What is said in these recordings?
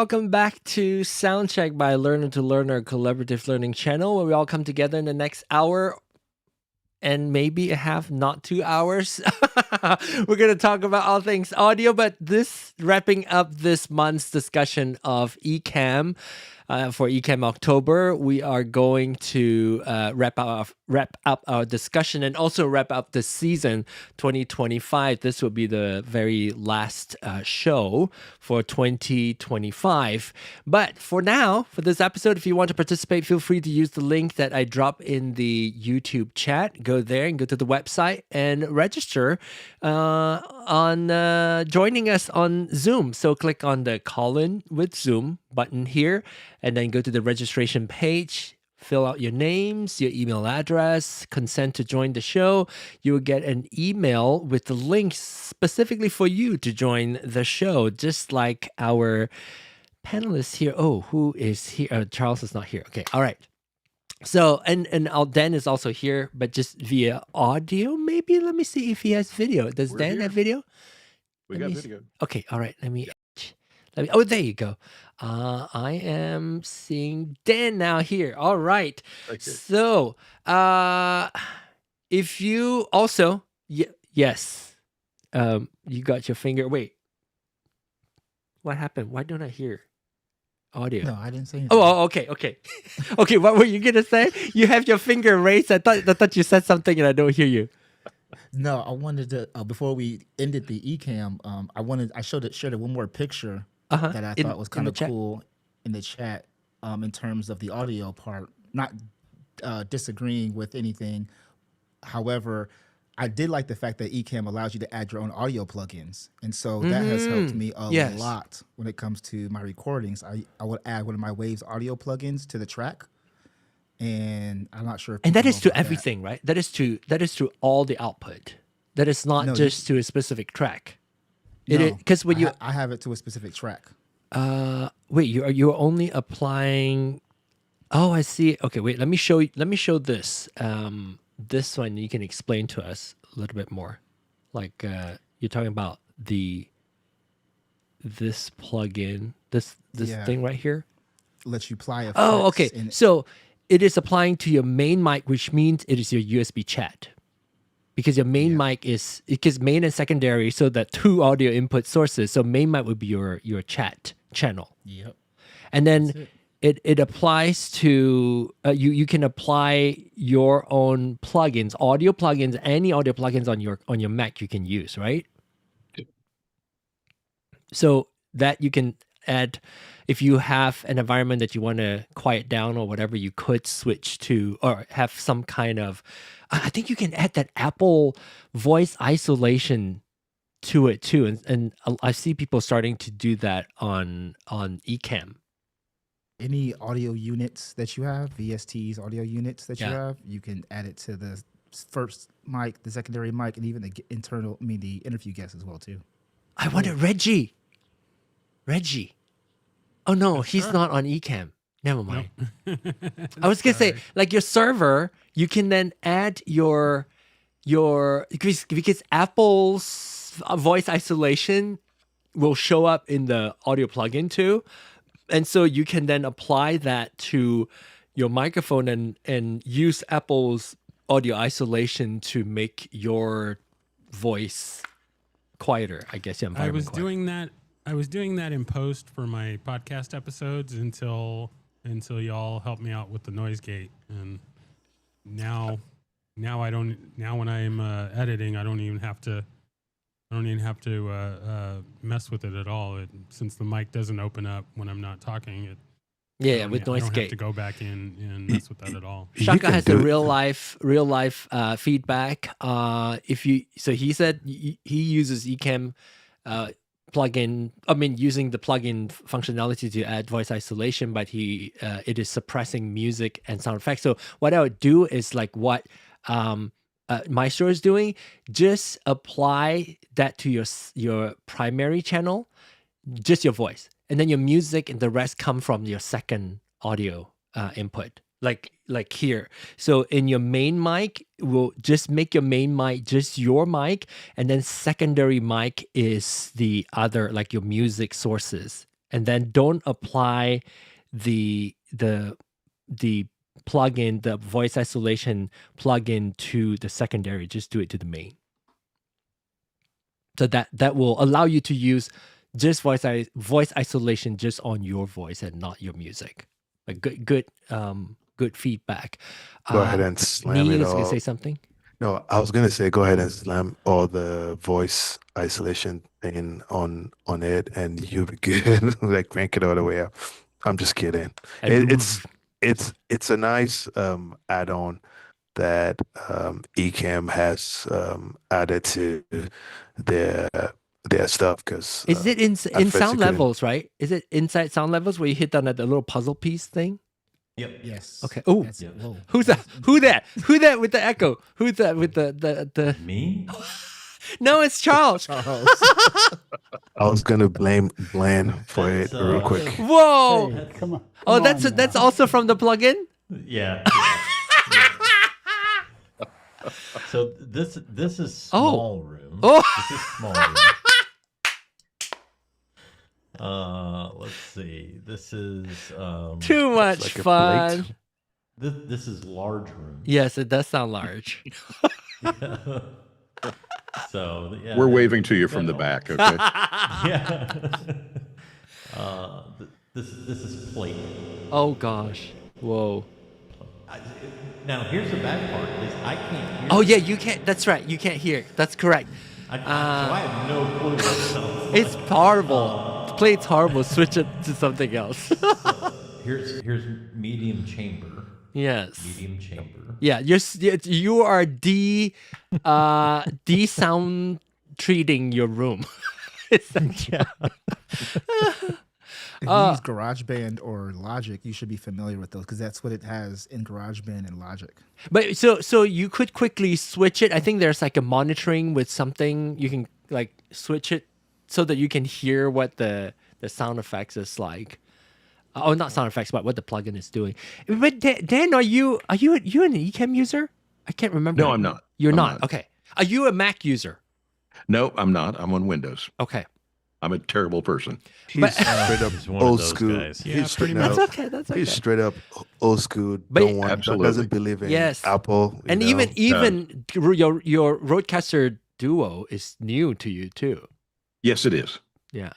Welcome back to Soundcheck by Learner to Learner, collaborative learning channel, where we all come together in the next hour and maybe a half, not 2 hours. We're going to talk about all things audio, but this wrapping up this month's discussion of Ecamm. For Ecamm October, we are going to wrap up our discussion and also wrap up the season 2025. This will be the very last show for 2025. But for now, for this episode, if you want to participate, feel free to use the link that I drop in the YouTube chat. Go there and go to the website and register on joining us on Zoom. So click on the call in with Zoom button here and then go to the registration page. Fill out your names, your email address, consent to join the show. You will get an email with the link specifically for you to join the show, just like our panelists here. Oh, who is here? Charles is not here. Okay, all right. So, and Dan is also here, but just via audio, maybe. Let me see if he has video. Does We're Dan here. have video? We got video. Okay, all right. Let me. Oh, there you go. I am seeing Dan now here. All right. Okay. So, if you also, yes, you got your finger. Wait, what happened? Why don't I hear audio? No, I didn't say anything. Oh, okay. Okay, what were you gonna say? You have your finger raised. I thought you said something and I don't hear you. No, I wanted to before we ended the Ecamm, I shared one more picture that I thought was kind of cool in the chat in terms of the audio part. Not disagreeing with anything. However, I did like the fact that Ecamm allows you to add your own audio plugins. And so that has helped me a lot when it comes to my recordings. I would add one of my Waves audio plugins to the track. And I'm not sure if and that is to everything, right? That is to all the output. That is not just to a specific track. Because when I have it to a specific track. Wait, you're only applying. Oh, I see. Okay, wait. Let me show this. This one you can explain to us a little bit more. Like you're talking about this plugin, this thing right here. Lets you apply effects. Oh, okay. So it is applying to your main mic, which means it is your USB chat. because your main mic is because main and secondary, so that two audio input sources. So main mic would be your chat channel. Yep. And then it applies to you can apply your own plugins, audio plugins, any audio plugins on your Mac you can use, right? So that you can add, if you have an environment that you want to quiet down or whatever, you could switch to or have some kind of, I think you can add that Apple voice isolation to it too. And I see people starting to do that on Ecamm. Any audio units that you have, VSTs, audio units that you have, you can add it to the first mic, the secondary mic, and even the the interview guest as well too. I wonder, Reggie. Oh no, he's not on Ecamm. Never mind. Nope. I was gonna say, like your server, you can then add your because Apple's voice isolation will show up in the audio plugin too. And so you can then apply that to your microphone and use Apple's audio isolation to make your voice quieter, I guess. I was doing that in post for my podcast episodes until y'all helped me out with the noise gate, and now when I'm editing, I don't even have to mess with it at all. Since the mic doesn't open up when I'm not talking, with noise gate. I don't have to go back in and mess with that at all. Shaka has the real life feedback. He said he uses Ecamm plugin. I mean, using the plugin functionality to add voice isolation, but it is suppressing music and sound effects. So what I would do is like what Maestro is doing, just apply that to your primary channel, just your voice, and then your music and the rest come from your second audio input, like here. So in your main mic, we'll just make your main mic just your mic, and then secondary mic is the other, like your music sources, and then don't apply the plugin, the voice isolation plugin to the secondary. Just do it to the main. So that will allow you to use just voice isolation just on your voice and not your music. Like good feedback. Go ahead and slam it all. Gonna say something? No, I was gonna say go ahead and slam all the voice isolation thing on it, and you'll be good. Like crank it all the way up. I'm just kidding. It's a nice add-on that Ecamm has added to their stuff, because is it in sound levels, right? Is it inside sound levels where you hit on that little puzzle piece thing? Yep. Yes. Okay. Oh, who's that? Who that with the echo? Who's that with the me? No, it's Charles. Charles. I was gonna blame Bland for it real quick. Whoa! Hey, come on. Oh, that's also from the plugin? Yeah. So this is small room. Oh. This is small room. Let's see. This is too much like fun. This is large room. Yes, it does sound large. So yeah, We're waving to you from the back, okay? Yeah. This is plate. Oh gosh. Whoa. Now here's the bad part is I can't hear. Oh yeah, you can't. That's right. You can't hear. That's correct. So I have no clue what it sounds like. It's horrible. The plate's horrible. Switch it to something else. So here's medium chamber. Yes. Medium chamber. Yeah, you are sound treating your room. Yeah. If you use GarageBand or Logic, you should be familiar with those because that's what it has in GarageBand and Logic. But so you could quickly switch it. I think there's like a monitoring with something you can like switch it so that you can hear what the sound effects is like. Oh, not sound effects, but what the plugin is doing. But Dan, are you an Ecamm user? I can't remember. No, I'm not. You're not. Okay. Are you a Mac user? No, I'm not. I'm on Windows. Okay. I'm a terrible person. He's straight up He's one of old those school. guys. Yeah, He's straight pretty That's up. okay. That's okay. He's straight up old school. But- Absolutely. Doesn't believe in Yes. Apple. And you know? even your Roadcaster Duo is new to you too. Yes, it is. Yeah.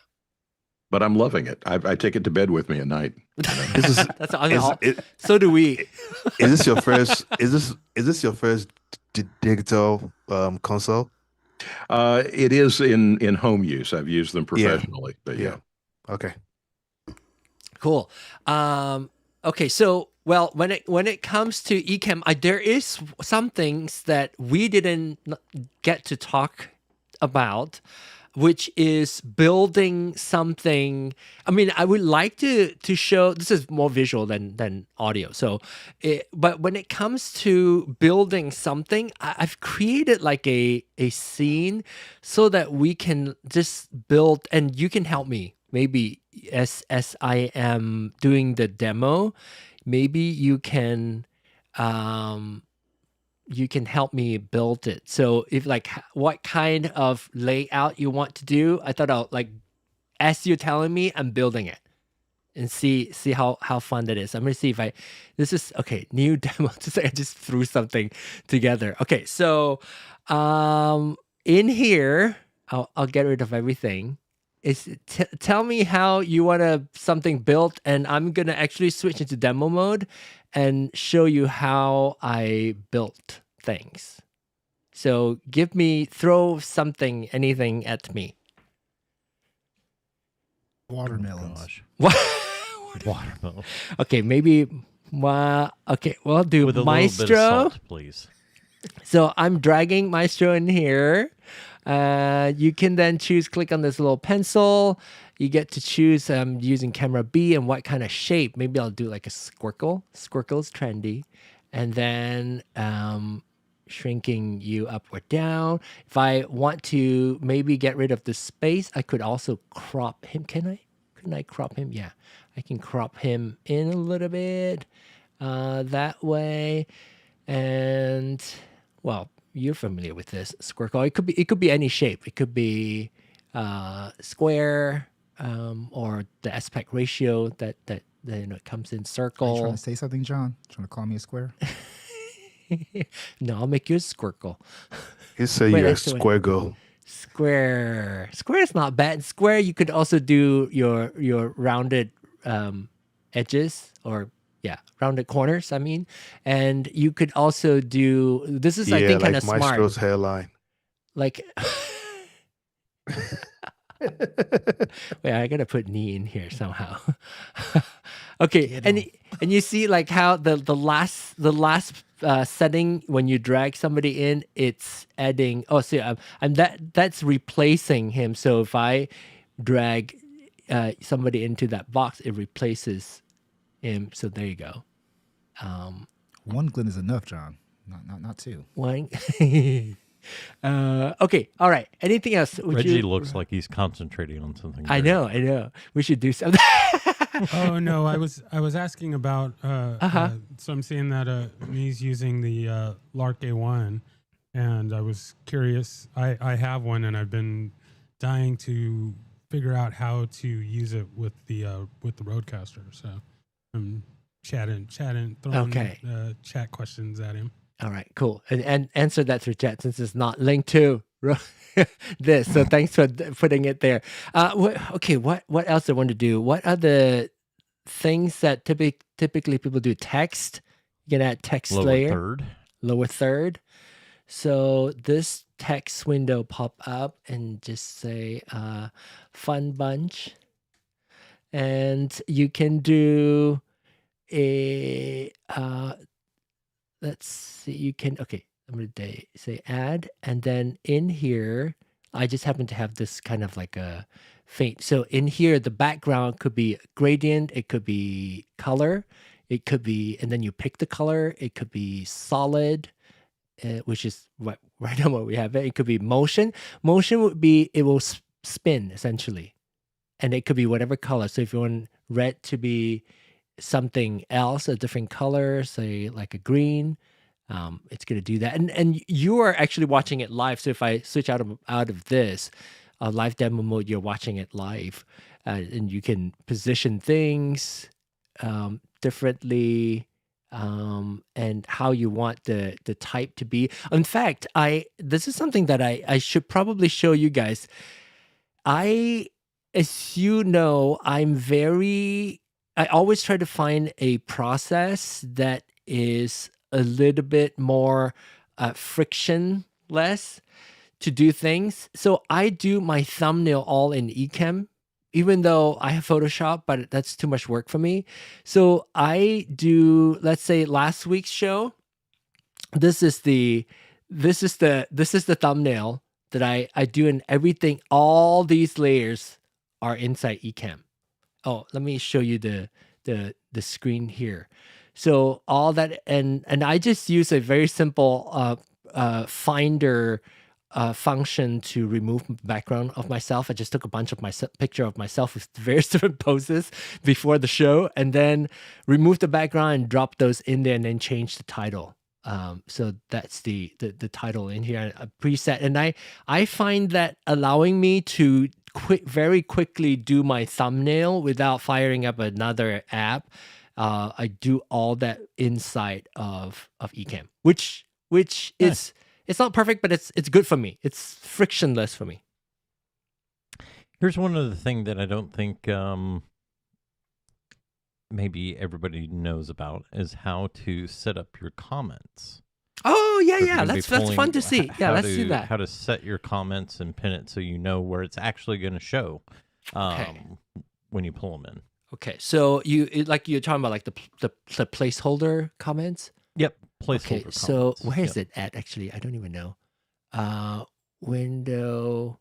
But I'm loving it. I take it to bed with me at night. This is, That's is, so do we. is this your first? Is this your first digital console? It is in home use. I've used them professionally, but yeah. Okay. Cool. Okay, so when it comes to Ecamm, there is some things that we didn't get to talk about, which is building something. I mean, I would like to show, this is more visual than audio. So, but when it comes to building something, I've created like a scene so that we can just build, and you can help me. Maybe as I am doing the demo, maybe you can help me build it. So if like what kind of layout you want to do, I thought I'll like, as you're telling me, I'm building it and see how fun that is. I'm gonna see if this is okay. New demo. I just threw something together. Okay, so in here, I'll get rid of everything. Tell me how you want something built, and I'm gonna actually switch into demo mode and show you how I built things. So throw something, anything at me. Watermelons. Gosh. What? Watermelon. Okay, maybe. Okay, well, do With a Maestro. little bit of salt, please. So I'm dragging Maestro in here. You can then click on this little pencil. You get to choose using camera B and what kind of shape. Maybe I'll do like a squircle. Squircle's trendy. And then shrinking you up or down. If I want to maybe get rid of the space, I could also crop him. Couldn't I crop him? Yeah, I can crop him in a little bit that way. And well, you're familiar with this squircle. It could be any shape. It could be square or the aspect ratio that it comes in Are you circle. trying to say something, John? Trying to call me a square? No, I'll make you a squircle. He said Wait, you're a let's do it. square girl. Square is not bad. Square, you could also do your rounded edges, or rounded corners. I mean, and you could also do this. Is I think kind of smart. Maestro's hairline. Like, wait, I gotta put knee in here somehow. Okay, and you see like how the last setting when you drag somebody in, it's adding. Oh, see, that's replacing him. So if I drag somebody into that box, it replaces him. So there you go. One glint is enough, John. Not two. One. Okay, all right. Anything else? Reggie looks like he's concentrating on something. I know. We should do something. Oh no, I was asking about. So I'm seeing that he's using the LARK A1, and I was curious. I have one, and I've been dying to figure out how to use it with the Rodecaster. So I'm chatting, throwing chat questions at him. All right, cool. And answer that through chat since it's not linked to this. So thanks for putting it there. What else I want to do? What are the things that typically people do? Text. You can add text layer. Lower third. So this text window pop up and just say fun bunch. And you can do a let's see, you can, I'm going to say add, and then in here, I just happen to have this kind of like a faint. So in here, the background could be gradient, it could be color, it could be, and then you pick the color, it could be solid, which is right now what we have. It could be motion. Motion would be, it will spin essentially, and it could be whatever color. So if you want red to be something else, a different color, say like a green, it's going to do that. And you are actually watching it live. So if I switch out of this, live demo mode, you're watching it live, and you can position things differently, and how you want the type to be. In fact, this is something that I should probably show you guys. As you know, I always try to find a process that is a little bit more frictionless to do things. So I do my thumbnail all in Ecamm, even though I have Photoshop, but that's too much work for me. So I do, let's say last week's show, this is the thumbnail that I do, and everything, all these layers are inside Ecamm. Oh, let me show you the screen here. So all that, and I just use a very simple finder function to remove the background of myself. I just took a bunch of picture of myself with various different poses before the show, and then remove the background and drop those in there, and then change the title. So that's the title in here, a preset. And I find that allowing me to very quickly do my thumbnail without firing up another app. I do all that inside of Ecamm, which is, it's not perfect, but it's good for me. It's frictionless for me. Here's one other thing that I don't think maybe everybody knows about is how to set up your comments. Oh, yeah. That's fun to see. Yeah, let's see that. How to set your comments and pin it so you know where it's actually going to show when you pull them in. Okay, so you're talking about like the placeholder comments? Yep, placeholder comments. So where is it at, actually? I don't even know. Window,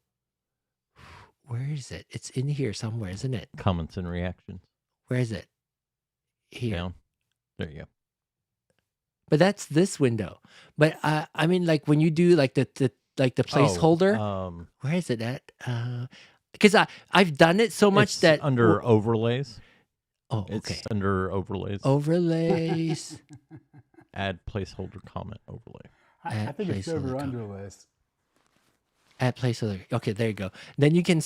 where is it? It's in here somewhere, isn't it? Comments and reactions. Where is it? Here. Down. There you go. But that's this window. But I mean, like when you do like the placeholder, where is it at? Because I've done it so much that under overlays. Oh, okay. It's under overlays. Overlays. Add placeholder comment overlay. I think it's over underlays. Add placeholder. Okay, there you go. Then you can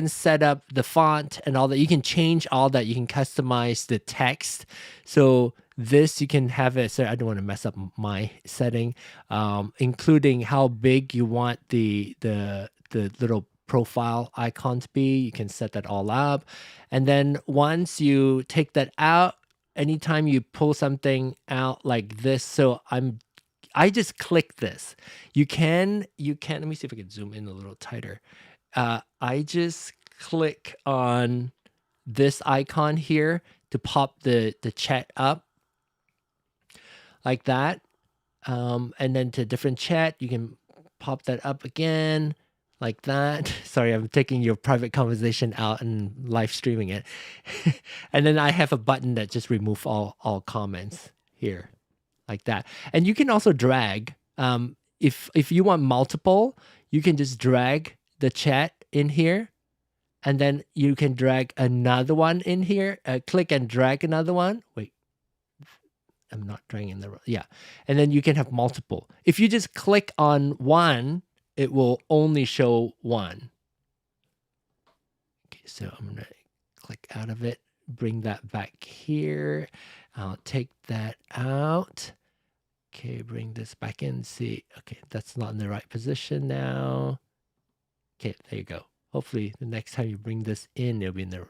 set up the font and all that. You can change all that. You can customize the text. So this you can have it. So I don't want to mess up my setting, including how big you want the little profile icon to be. You can set that all up, and then once you take that out, anytime you pull something out like this. So I just click this. You can, let me see if I can zoom in a little tighter. I just click on this icon here to pop the chat up like that. And then to different chat, you can pop that up again like that. Sorry, I'm taking your private conversation out and live streaming it. And then I have a button that just remove all comments here. Like that. And you can also drag. If you want multiple, you can just drag the chat in here, and then you can drag another one in here. Click and drag another one. Wait, I'm not dragging and then you can have multiple. If you just click on one, it will only show one. Okay, so I'm gonna click out of it, bring that back here. I'll take that out. Okay, bring this back in. See, okay, that's not in the right position now. Okay, there you go. Hopefully the next time you bring this in, it'll be in the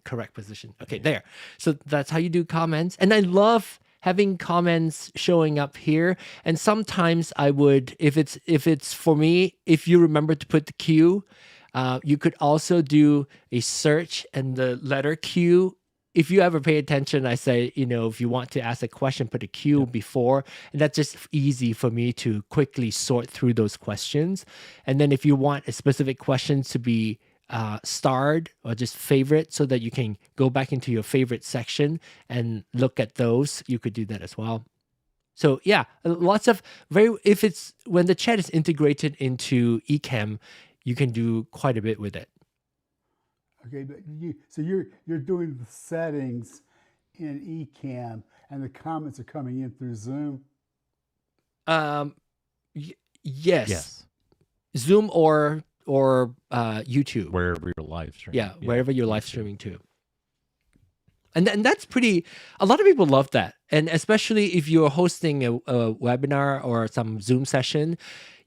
correct position. Okay, there. So that's how you do comments. And I love having comments showing up here. And sometimes I would, if it's for me, if you remember to put the Q, you could also do a search and the letter Q. If you ever pay attention, I say, if you want to ask a question, put a Q before, and that's just easy for me to quickly sort through those questions. And then if you want a specific question to be starred or just favorite so that you can go back into your favorite section and look at those, you could do that as well. So yeah, lots of when the chat is integrated into Ecamm, you can do quite a bit with it. Okay, but you're doing the settings in Ecamm, and the comments are coming in through Zoom. Yes. Zoom or YouTube. Wherever you're live streaming. Yeah, wherever you're live streaming to. And that's pretty, a lot of people love that. And especially if you're hosting a webinar or some Zoom session,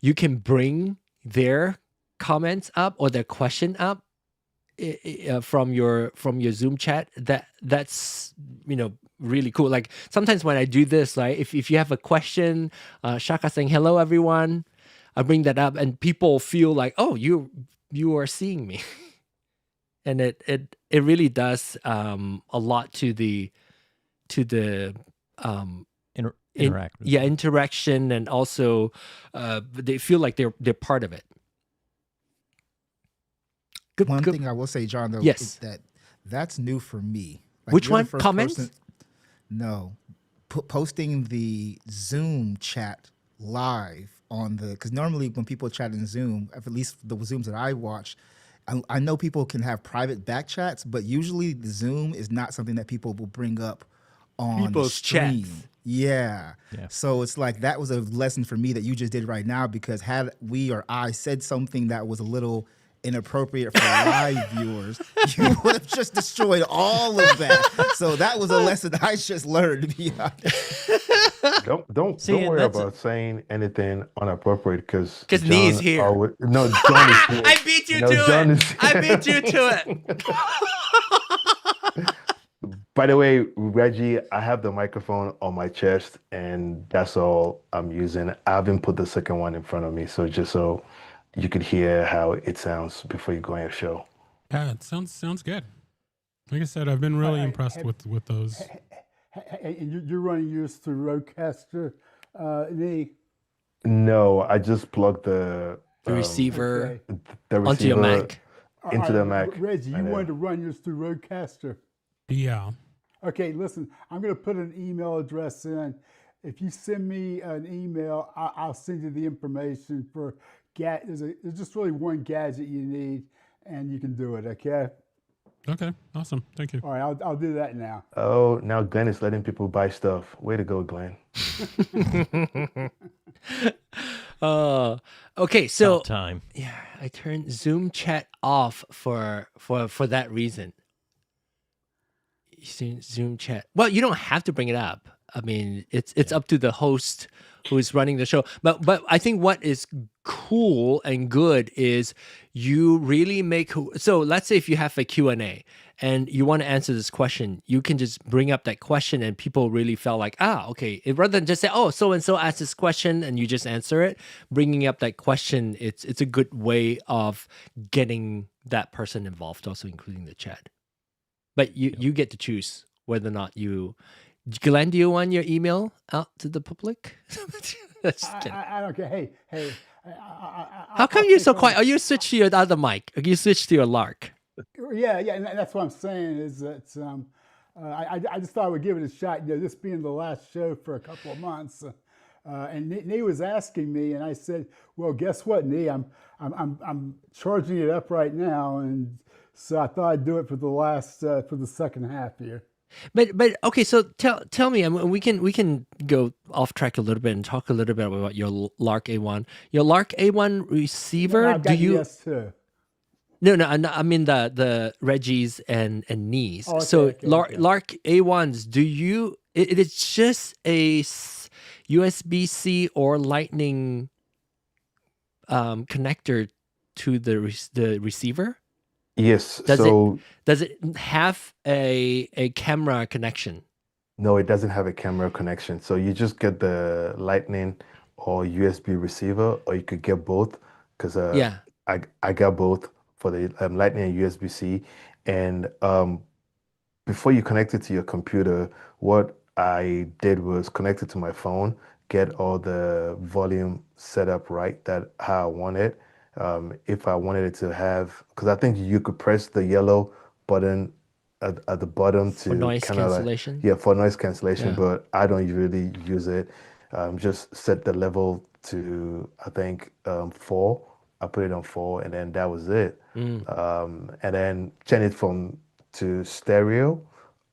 you can bring their comments up or their question up from your Zoom chat. That's really cool. Like sometimes when I do this, like if you have a question, Shaka saying hello everyone, I bring that up and people feel like, oh, you are seeing me. And it really does a lot to the interaction, and also they feel like they're part of it. One thing I will say, John, though, yes, is that's new for me. Like, which one? Comments? No, posting the Zoom chat live on because normally when people chat in Zoom, at least the Zooms that I watch, I know people can have private back chats, but usually the Zoom is not something that people will bring up on people's stream. Chats. Yeah. So it's like that was a lesson for me that you just did right now, because had we or I said something that was a little inappropriate for live viewers, you would have just destroyed all of that. So that was a lesson I just learned, to be honest. Don't worry about saying anything inappropriate because Knee's here. John is here. I beat you to it. I beat you to it. By the way, Reggie, I have the microphone on my chest, and that's all I'm using. I haven't put the second one in front of me, so just so you could hear how it sounds before you go on your show. Yeah, it sounds good. Like I said, I've been really impressed with those. And you're running yours through Rodecaster, No, I just plugged the receiver, onto your Mac. Into the Mac. Reggie, you wanted to run yours through Rodecaster. Yeah. Okay, listen, I'm going to put an email address in. If you send me an email, I'll send you the information for there's just really one gadget you need, and you can do it, okay? Okay, awesome. Thank you. All right, I'll do that now. Oh, now Glenn is letting people buy stuff. Way to go, Glenn. Okay, so about time. Yeah, I turned Zoom chat off for that reason. Zoom chat. Well, you don't have to bring it up. I mean, it's up to the host who is running the show. But I think what is cool and good is you really make. So let's say if you have a Q&A and you want to answer this question, you can just bring up that question, and people really felt like, okay. Rather than just say, oh, so and so asked this question, and you just answer it. Bringing up that question, it's a good way of getting that person involved, also including the chat. But you get to choose whether or not you. Glenn, do you want your email out to the public? I don't care. Hey. How come you're so quiet? Are you switched to your other mic? Or you switched to your Lark? Yeah. And that's what I'm saying is that I just thought I would give it a shot. This being the last show for a couple of months, and Nee was asking me, and I said, "Well, guess what, Nee? I'm charging it up right now, and so I thought I'd do it for the second half here." But okay, so tell me, I mean, we can go off track a little bit and talk a little bit about your LARK A1. Your LARK A1 receiver, I've got ES too. No, I mean the Reggies and Knees. Oh, okay, so okay. LARK A1s, do you? It is just a USB-C or Lightning connector to the receiver. Yes. Does it have a camera connection? No, it doesn't have a camera connection. So you just get the Lightning or USB receiver, or you could get both. Because I got both for the Lightning and USB-C. And before you connect it to your computer, what I did was connect it to my phone, get all the volume set up right, how I want it. If I wanted it to have, because I think you could press the yellow button at the bottom to for noise cancellation. For noise cancellation, but I don't really use it. Just set the level to, I think, 4. I put it on 4, and then that was it. And then change it to stereo,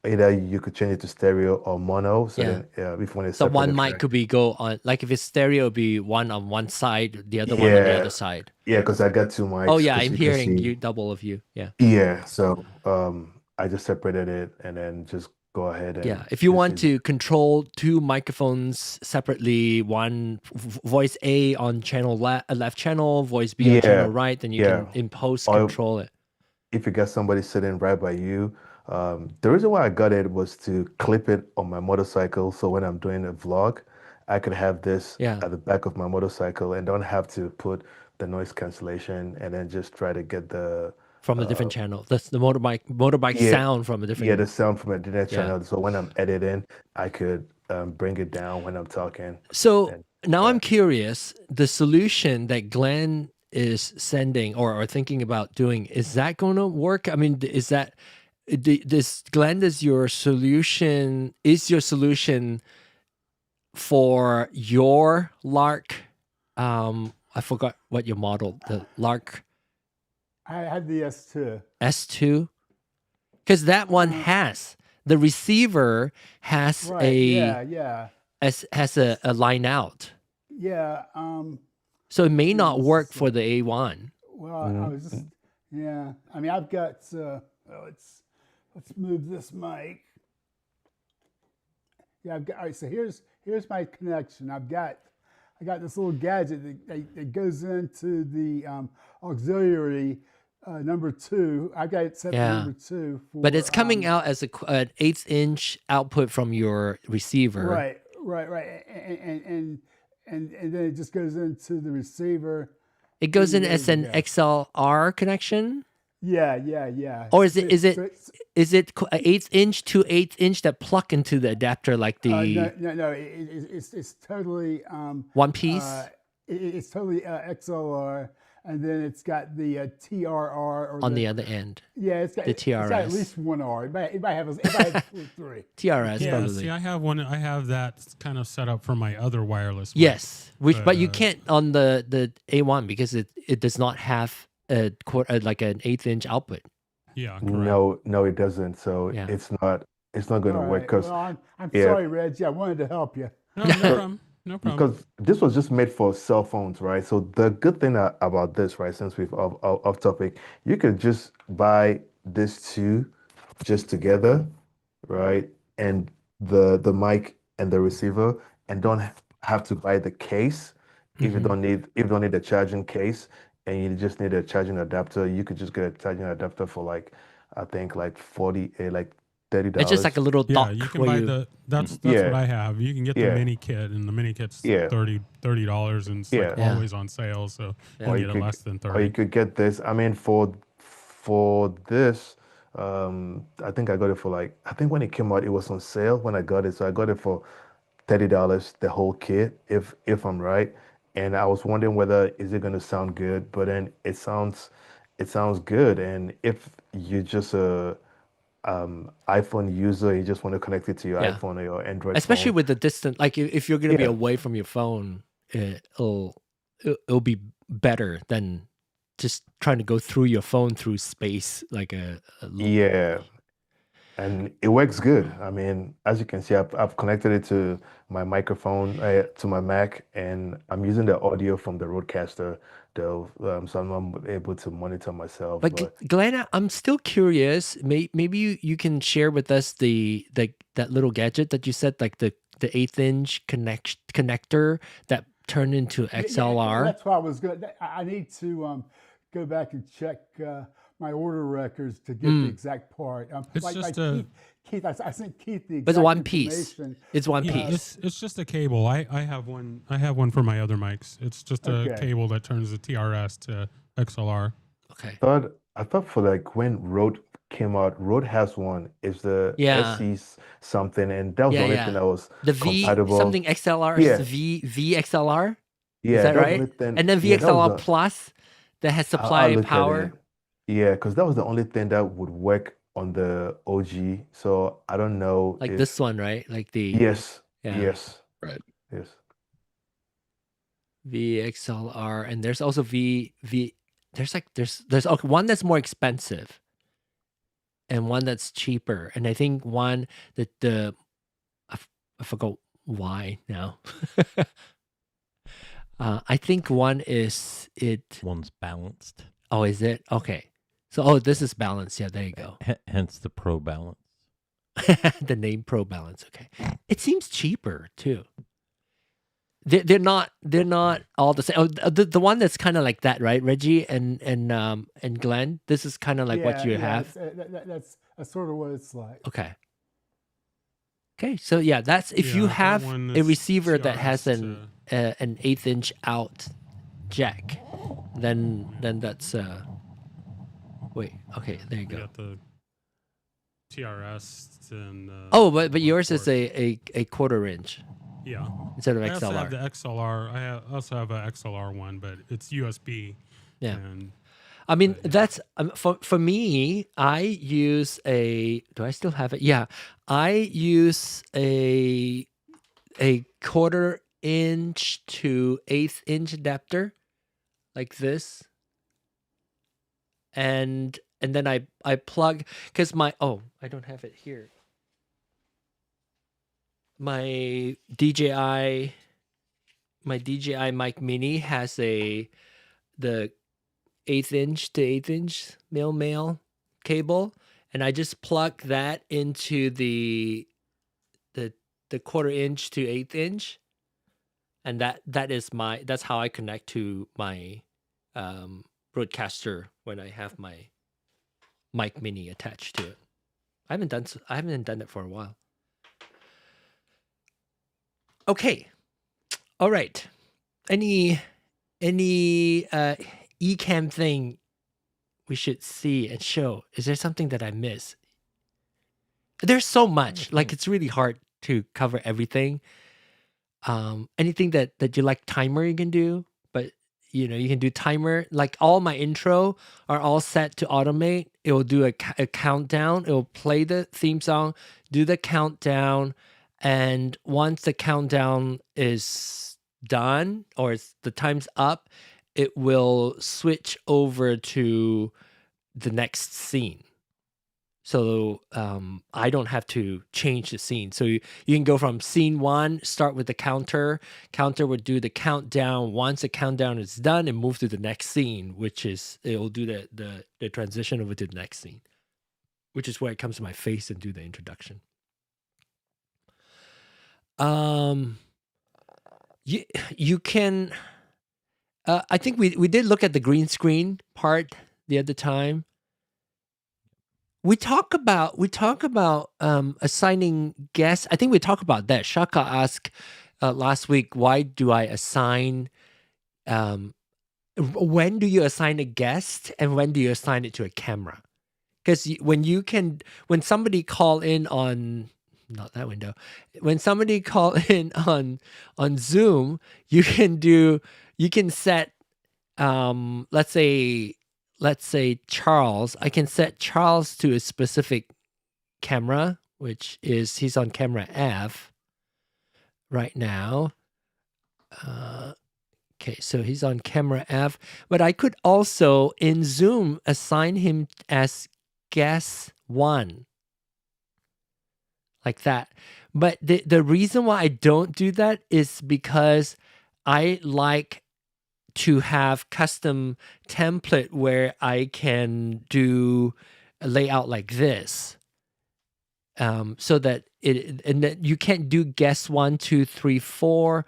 either you could change it to stereo or mono. So Yeah. then if you want to So separate one the mic track. could be go on, like if it's stereo, it'd be one on one side, the other one on the other side. Yeah, because I got two mics. Oh yeah, 'Cause I'm you can hearing see. you double of you. Yeah. Yeah, so I just separated it and then just go ahead and Yeah. If you just want use to control two microphones separately, one voice A on channel left channel, voice B on channel right, then you can in post Or control it. if you got somebody sitting right by you, the reason why I got it was to clip it on my motorcycle. So when I'm doing a vlog, I could have this Yeah. at the back of my motorcycle and don't have to put the noise cancellation and then just try to get the From a different channel. That's the motorbike yeah, sound from a different. the sound from a different Yeah. channel. So when I'm editing, I could bring it down when I'm talking. So And now I'm curious, the solution that Glenn is sending or thinking about doing, is that going to work? I mean, is that this Glenn, is your solution for your Lark? I forgot what your model, the Lark I had the S2. S2, because that one has the receiver has Right. a has a line out. Yeah. So it may not work for the A1. Well, I was just, yeah. I mean, I've got. Let's move this mic. Yeah, I've got. All right. So here's my connection. I got this little gadget that goes into the auxiliary number 2. I got it set for number 2. But it's coming out as an 1/8" output from your receiver. Right. And then it just goes into the receiver. It goes in as an XLR connection. Yeah. Or is it 1/8" to 1/8" that plug into the adapter like the no. It's totally one piece. It's totally XLR, and then it's got the TRR on the other end. Yeah, it's got the TRS. It's got at least one R. It might have 2 or 3. TRS Yeah, probably. see, I have one. I have that kind of set up for my other wireless mic. Yes, but you can't on the A1 because it does not have like an 1/8" output. Yeah, correct. No, it doesn't. So it's not going to work because I'm sorry, Reggie. I wanted to help you. No problem. No problem. Because this was just made for cell phones, right? So the good thing about this, right, since we've off topic, you could just buy these two just together, right? And the mic and the receiver, and don't have to buy the case if you don't need a charging case, and you just need a charging adapter. You could just get a charging adapter for like I think like $30. It's just like a little dock. Yeah, you can buy that's what I have. You can get the mini kit, and the mini kit's $30, and it's like always on sale, so you can get it less than 30. Or you could get this. I mean, for this, I think I got it for I think when it came out, it was on sale when I got it, so I got it for $30 the whole kit, if I'm right. And I was wondering whether is it going to sound good, but then it sounds good, and if you just iPhone user, you just want to connect it to your iPhone or your Android especially phone. with the distance, like if you're going to be away from your phone, it'll be better than just trying to go through your phone through space like a and it works good. I mean, as you can see, I've connected it to my microphone, to my Mac, and I'm using the audio from the Rodecaster, though, so I'm not able to monitor myself. But Glenn, I'm still curious. Maybe you can share with us that little gadget that you said, like the 1/8" connector that turned into XLR. Yeah, that's why I was good. I need to go back and check my order records to get the exact part. It's just Keith, I sent Keith the exact it's one piece. It's one piece. It's just a cable. I have one. I have one for my other mics. It's just a cable that turns the TRS to XLR. Okay. I thought for when Rode came out, Rode has one. It's the SC something, and that was the only thing that was the compatible. V something XLR. Yeah. Is the VXLR. Yeah, is that right? And then VXLR Plus that has supply power. Yeah, because that was the only thing that would work on the OG. So I don't know. Like this one, right? Like the yes, right, yes. VXLR, and there's also V. There's one that's more expensive. and one that's cheaper. And I think one that I forgot why now. I think one is One's balanced. Oh, is it? Okay. So, this is balanced. Yeah, there you go. Hence the Pro Balance. The name Pro Balance. Okay. It seems cheaper too. They're not all the same. Oh, the one that's kind of like that, right, Reggie and Glenn? This is kind of like what you have. That's sort of what it's like. Okay. Okay, so yeah, that's if you have a receiver that has an 1/8" out jack, then that's wait, okay, there you We go. got the TRS and but yours is a 1/4 inch. Yeah. Instead of I also XLR. have the XLR. Also have an XLR one, but it's USB. Yeah. And, I mean, that's for me. I use a. Do I still have it? Yeah, I use a 1/4 inch to 1/8 inch adapter, like this, and then I plug because I don't have it here. My DJI mic mini has the 1/8 inch to 1/8 inch male cable, and I just plug that into the 1/4 inch to 1/8 inch, and that's how I connect to my Rodecaster when I have my mic mini attached to it. I haven't done it for a while. Okay, all right. Any Ecamm thing we should see and show? Is there something that I miss? There's so much. Like, it's really hard to cover everything. Anything that you like timer you can do, but you can do timer. Like, all my intro are all set to automate. It will do a countdown. It will play the theme song, do the countdown, and once the countdown is done or the time's up, it will switch over to the next scene. So I don't have to change the scene. So you can go from scene 1, start with the counter. Counter would do the countdown. Once the countdown is done, and move to the next scene, which is it will do the transition over to the next scene, which is where it comes to my face and do the introduction. You can. I think we did look at the green screen part the other time. We talk about assigning guests. I think we talked about that. Shaka asked last week, why do I assign? When do you assign a guest, and when do you assign it to a camera? Because when somebody call in on not that window, when somebody call in on Zoom, you can set let's say Charles. I can set Charles to a specific camera, which is he's on camera F right now. Okay, so he's on camera F, but I could also in Zoom assign him as guest 1. Like that. But the reason why I don't do that is because I like to have custom template where I can do a layout like this. So that and that you can't do guest 1, 2, 3, 4.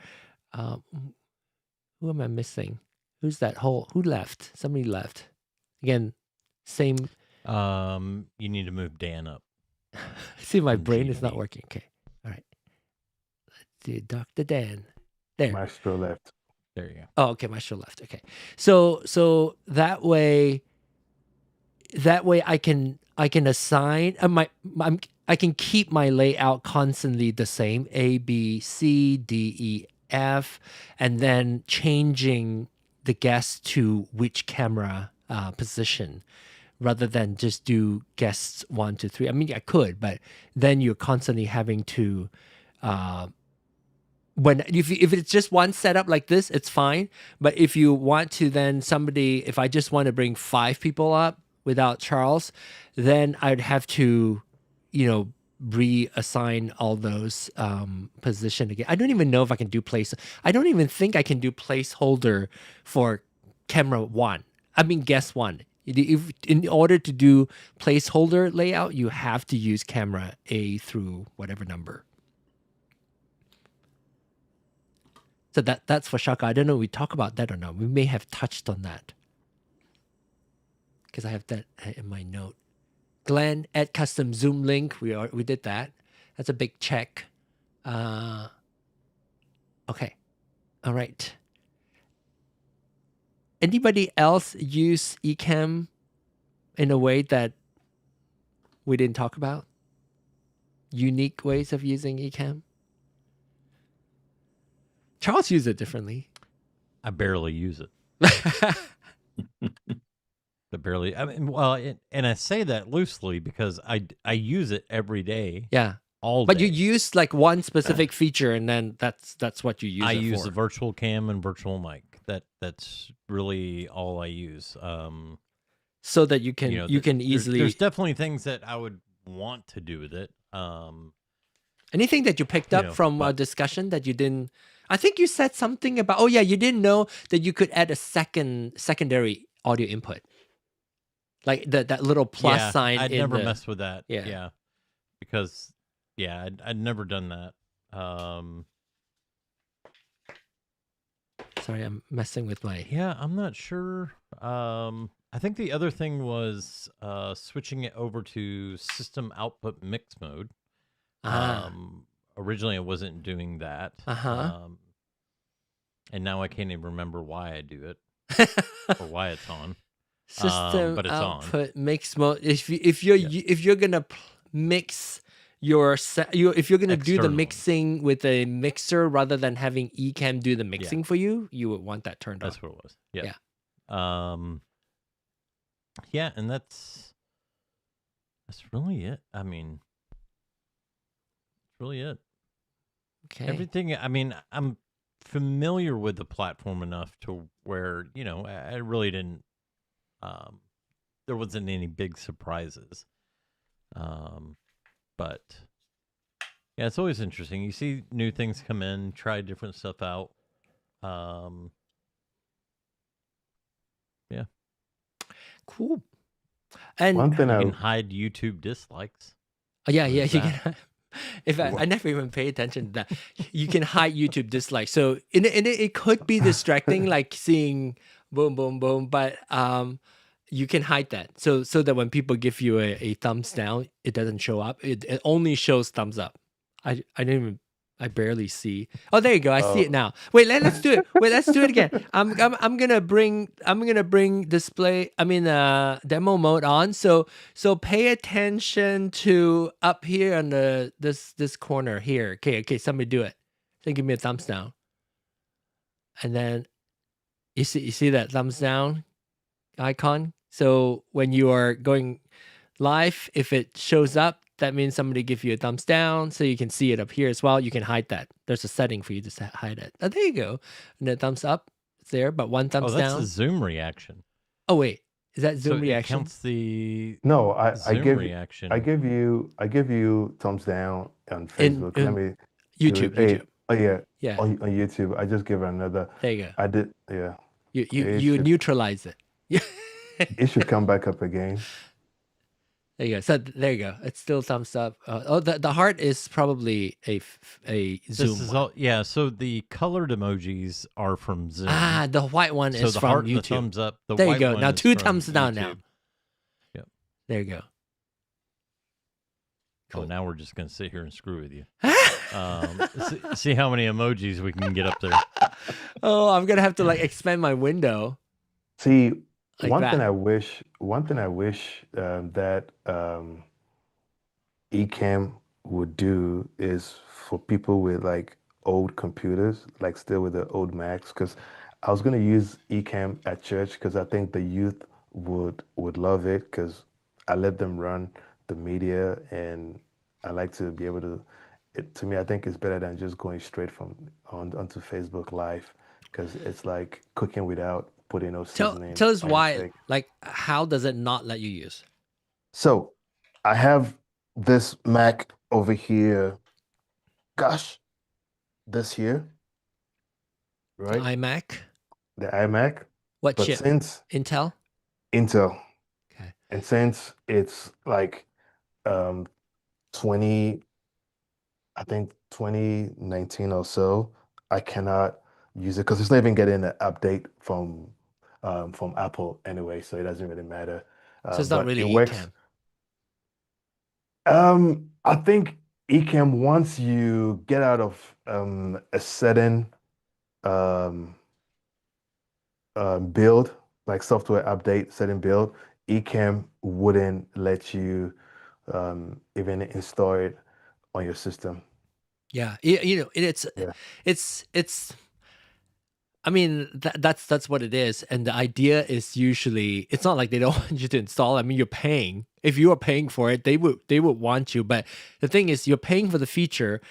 Who am I missing? Who's that whole? Who left? Somebody left. Again, same. You need to move Dan up. See, my brain is not working. Okay. All right. Let's do Dr. Dan. There. Maestro left. There you go. Oh, okay. Maestro left. Okay. So that way I can assign I can keep my layout constantly the same, A, B, C, D, E, F, and then changing the guest to which camera position, rather than just do guests 1, 2, 3. I mean, I could, but then you're constantly having to. If it's just one setup like this, it's fine. But if you want to, then if I just want to bring 5 people up, without Charles, then I'd have to, reassign all those position again. I don't even know if I can do place. I don't even think I can do placeholder for camera 1. I mean, guest 1. If in order to do placeholder layout, you have to use camera A through whatever number. So that's for Shaka. I don't know if we talk about that or not. We may have touched on that because I have that in my note. Glenn, add custom Zoom link. We did that. That's a big check. Okay. All right. Anybody else use Ecamm in a way that we didn't talk about? Unique ways of using Ecamm? Charles used it differently. I barely use it. I mean, well, and I say that loosely because I use it every day. Yeah. All but day. You use like one specific feature, and then that's what you use. I it use for. the virtual cam and virtual mic. That's really all I use. So that you can easily. There's definitely things that I would want to do with it. Anything that you picked up from a discussion that you didn't. I think you said something about. Oh yeah, you didn't know that you could add a secondary audio input. Like that little plus sign. I'd never messed with that. Yeah. Because I'd never done that. Sorry, I'm messing with my. Yeah, I'm not sure. I think the other thing was switching it over to system output mix mode. Originally, I wasn't doing that. And now I can't even remember why I do it or why it's on. System but it's output on. mix mode. If you're gonna mix if you're gonna do the mixing with a mixer rather than having Ecamm do the mixing for you, you would want that turned on. That's what it was. Yeah. Yeah, and that's really it. I mean, that's really it. Okay. Everything. I mean, I'm familiar with the platform enough to where I really didn't. There wasn't any big surprises. But yeah, it's always interesting. You see new things come in, try different stuff out. Yeah. Cool. And one thing you can hide YouTube dislikes. Yeah, you can. I never even pay attention to that. You can hide YouTube dislikes. So it could be distracting, like seeing boom, boom, boom, but you can hide that. So that when people give you a thumbs down, it doesn't show up. It only shows thumbs up. I barely see. Oh, there you go. I see it now. Wait, let's do it. Wait, let's do it again. I'm gonna bring display. Demo mode on. So pay attention to up here on this corner here. Okay. Somebody do it. So give me a thumbs down. And then you see that thumbs down icon. So when you are going live, if it shows up, that means somebody give you a thumbs down, so you can see it up here as well. You can hide that. There's a setting for you to hide it. Oh, there you go. And then thumbs up, it's there, but one thumbs down. Oh, that's a Zoom reaction. Oh wait, is that Zoom reaction? It counts the Zoom reaction. I give you thumbs down on Facebook. YouTube. Oh yeah. Yeah. On YouTube, I just give it another. There you go. I did. Yeah. You neutralize it. It should come back up again. There you go. So there you go. It's still thumbs up. The heart is probably a Zoom. This is all, yeah. So the colored emojis are from Zoom. The white one is the from heart YouTube. And the thumbs up. The there you white go. one Now is 2 from thumbs down. YouTube. Now. Yep. There you go. Cool. Now we're just gonna sit here and screw with you. See how many emojis we can get up there. Oh, I'm gonna have to expand my window. See, Like one that. thing I wish that Ecamm would do is for people with old computers, still with the old Macs, because I was gonna use Ecamm at church because I think the youth would love it because I let them run the media and I like to be able to. To me, I think it's better than just going straight onto Facebook Live because it's like cooking without putting no Tell seasoning tell us on your why. steak. Like, how does it not let you use So I have this Mac over here. Gosh, this here, right? iMac? The iMac. What But chip? since Intel. Intel, Okay. and since it's like 20, I think 2019 or so, I cannot use it because it's not even getting an update from Apple anyway, so it doesn't really matter. So it's not But it really works. Ecamm. I think Ecamm, once you get out of a certain um, build, like software update, certain build, Ecamm wouldn't let you even install it on your system. Yeah, you know, Yeah. it's. I mean, that's what it is, and the idea is usually it's not like they don't want you to install. I mean, you're paying. If you are paying for it, they would want you. But the thing is, you're paying for the feature,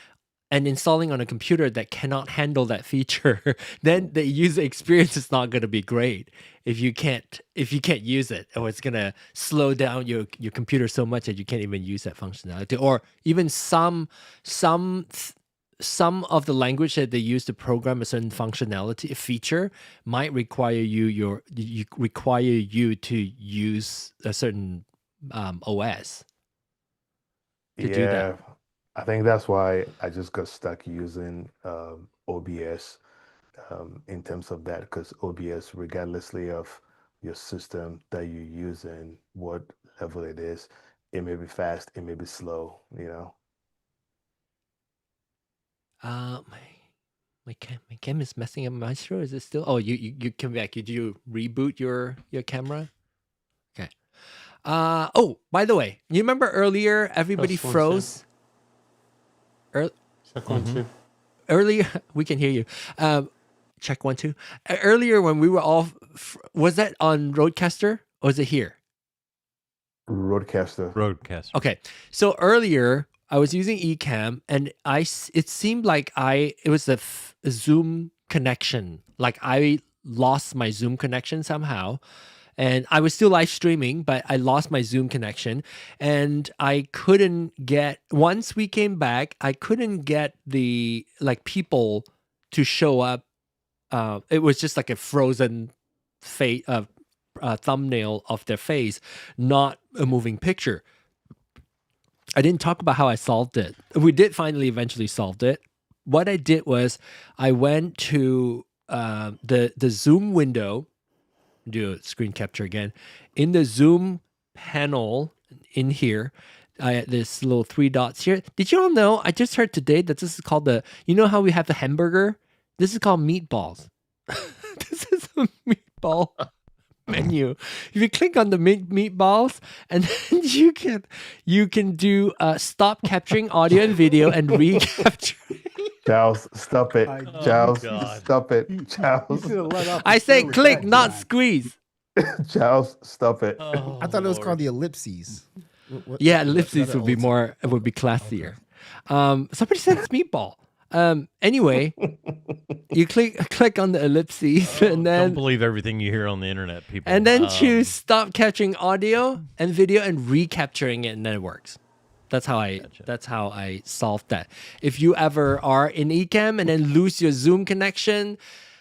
and installing on a computer that cannot handle that feature, then the user experience is not going to be great if you can't use it, or it's going to slow down your computer so much that you can't even use that functionality. Or even some of the language that they use to program a certain functionality feature might require you to use a certain OS to do that. Yeah, I think that's why I just got stuck using OBS in terms of that, because OBS, regardlessly of your system that you're using, what level it is, it may be fast, it may be slow, you know. My cam is messing up. Maestro, is it still? Oh, you came back. Did you reboot your camera? Okay. Oh, by the way, you remember earlier everybody Plus one, froze. Check 1, 2. Earlier, we can hear you. Check 1 2. Earlier when we were all, was that on Roadcaster or was it here? Rodecaster. Okay, so earlier I was using Ecamm, and it seemed like it was a Zoom connection. Like I lost my Zoom connection somehow, and I was still live streaming, but I lost my Zoom connection, and I couldn't get. Once we came back, I couldn't get the people to show up. It was just like a frozen face. Thumbnail of their face, not a moving picture. I didn't talk about how I solved it. We did finally eventually solved it. What I did was I went to the Zoom window, do a screen capture again. In the Zoom panel in here, I had this little 3 dots here. Did you all know, I just heard today that this is called you know how we have the hamburger? This is called meatballs. This is a meatball menu. If you click on the meatballs, and then you can do stop capturing audio and video and recapture. Charles, stop it. Charles, God. stop it. You Charles, should have let off. I the say show with click, that, not John. squeeze. Charles, stop it. Oh, I thought it was called Lord. the ellipses. Yeah, Is that ellipses an would be old more. It would be classier. Somebody said it's meatball. Anyway, you click on the ellipses, Oh, and don't then believe everything you hear on the internet, people. choose stop capturing audio and video and recapturing it, and then it works. That's how I solved that. If you ever are in Ecamm and then lose your Zoom connection,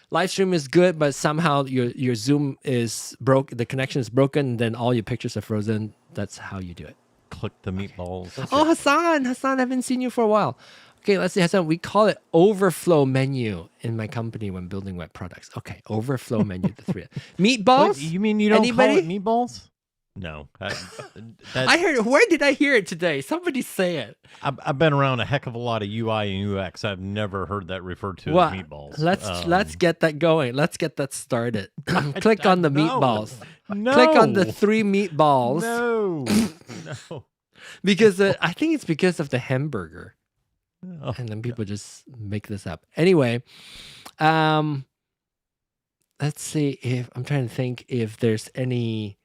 live stream is good, but somehow your Zoom is broke, the connection is broken, and then all your pictures are frozen. That's how you do it. Click the meatballs. Oh, Hassan, I haven't seen you for a while. Okay, let's see, Hassan. We call it overflow menu in my company when building web products. Okay, overflow menu. The 3 meatballs. Wait, you mean you don't Anybody? call it meatballs? No. I heard. Where did I hear it today? Somebody say it. I've been around a heck of a lot of UI and UX. I've never heard that referred to Well, as meatballs. let's get that going. Let's get that started. Click on the no. meatballs. No. Click on the 3 meatballs. No. No. Because I think it's because of the hamburger. Oh, And then people just make this up. Anyway, let's see if I'm trying to think if there's any.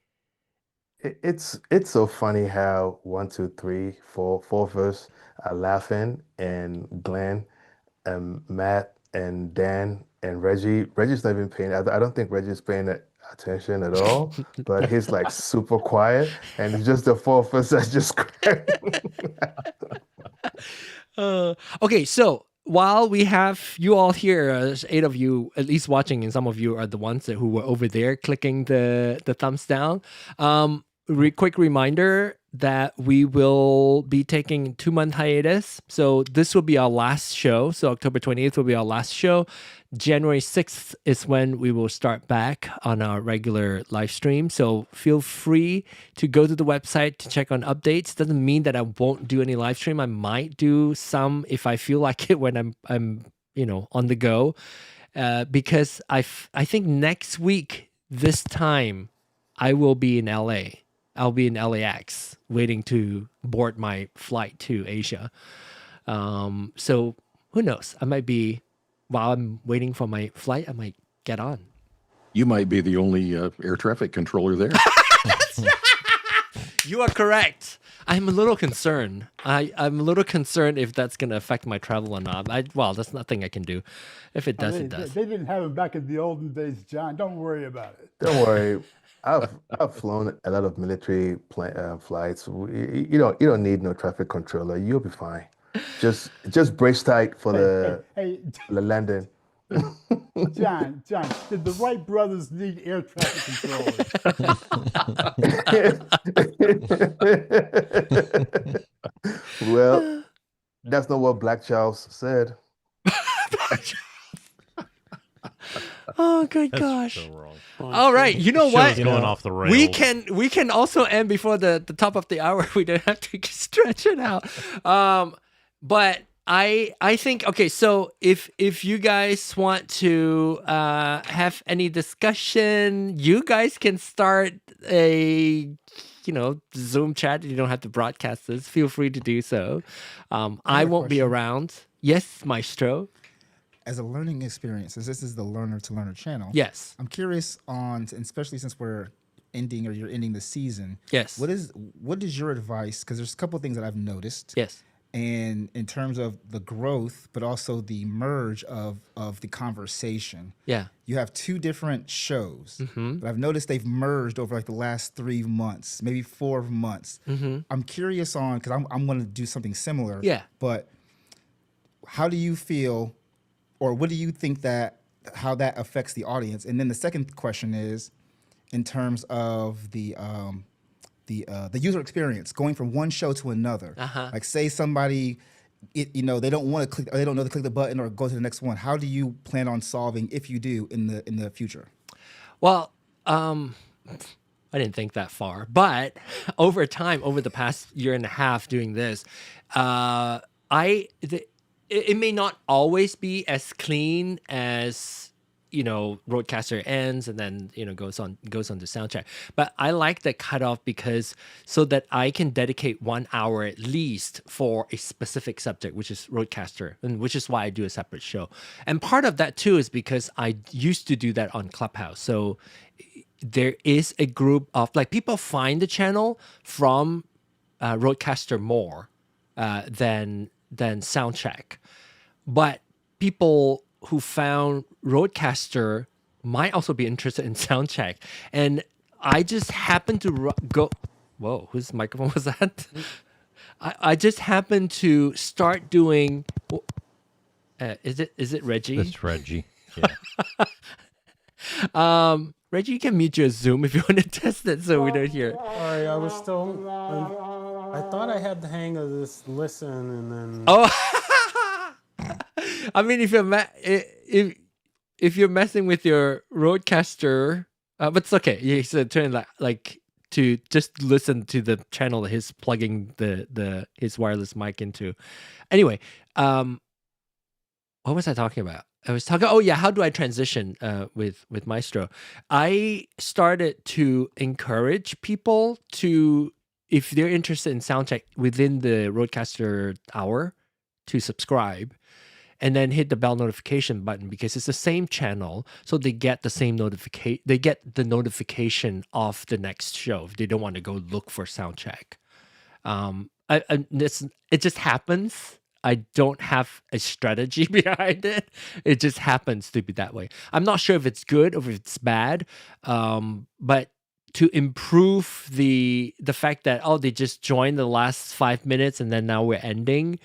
It's so funny how 1, 2, 3, 4 of us are laughing, and Glenn, Matt, and Dan and Reggie's not even paying. I don't think Reggie's paying attention at all. But he's like super quiet, and it's just the four of us that's just cracking. Okay, so while we have you all here, there's 8 of you at least watching, and some of you are the ones who were over there clicking the thumbs down. Quick reminder that we will be taking 2-month hiatus. So this will be our last show. So October 28th will be our last show. January 6th is when we will start back on our regular live stream. So feel free to go to the website to check on updates. Doesn't mean that I won't do any live stream. I might do some if I feel like it when I'm on the go. Because I think next week this time I will be in LA. I'll be in LAX waiting to board my flight to Asia. So who knows? I might be, while I'm waiting for my flight, I might get on. You might be the only air traffic controller there. You are correct. I'm a little concerned. I'm a little concerned if that's going to affect my travel or not. There's nothing I can do. If it does, it does. They didn't have it back in the olden days, John. Don't worry about it. Don't worry. I've flown a lot of military flights. You don't need no traffic controller. You'll be fine. Just brace tight for the landing. John, did the Wright brothers need air traffic controllers? Well, that's not what Black Charles said. Oh, good gosh. So wrong. All right, you know what? Going off the rails. We can also end before the top of the hour. We don't have to stretch it out. But I think, okay, so if you guys want to have any discussion, you guys can start a Zoom chat. You don't have to broadcast this. Feel free to do so. I won't be around. Yes, Maestro. As a learning experience, since this is the Learner to Learner channel, yes, I'm curious and especially since you're ending the season. Yes. What is your advice? Because there's a couple of things that I've noticed. Yes. And in terms of the growth, but also the merge of the conversation. Yeah. You have 2 different shows, mm-hmm. but I've noticed they've merged over like the last 3 months, maybe 4 months. Mm-hmm. I'm curious because I'm going to do something similar. Yeah. But how do you feel, or what do you think how that affects the audience? And then the second question is, in terms of the user experience, going from one show to another. Like say somebody, they don't want to click, or they don't know to click the button or go to the next one. How do you plan on solving, if you do, in the future? Well, I didn't think that far, but over time, over the past year and a half doing this, it may not always be as clean as Roadcaster ends and then goes on to Soundcheck. But I like the cutoff because so that I can dedicate 1 hour at least for a specific subject, which is Roadcaster, and which is why I do a separate show. And part of that too is because I used to do that on Clubhouse. So there is a group of people find the channel from Roadcaster more than Soundcheck, but people who found Rodecaster might also be interested in Soundcheck. And I just happened to go... Whoa, whose microphone was that? I just happened to start doing... Is it Reggie? It's Reggie, yeah. Reggie, you can mute your Zoom if you want to test it so we don't hear. Sorry, I was still... I thought I had the hang of this listen and then... Oh! I mean, if you're messing with your Rodecaster, but it's okay. You should turn like to just listen to the channel that he's plugging his wireless mic into. Anyway, what was I talking about? I was talking. Oh yeah, how do I transition with Maestro? I started to encourage people to, if they're interested in Soundcheck within the Rodecaster hour, to subscribe. And then hit the bell notification button because it's the same channel, so they get the same notification. They get the notification of the next show if they don't want to go look for Soundcheck. It just happens. I don't have a strategy behind it. It just happens to be that way. I'm not sure if it's good or if it's bad, but to improve the fact that they just joined the last 5 minutes and then now we're ending,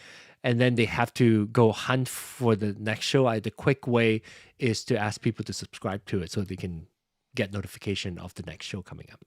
and then they have to go hunt for the next show. The quick way is to ask people to subscribe to it so they can get notification of the next show coming up.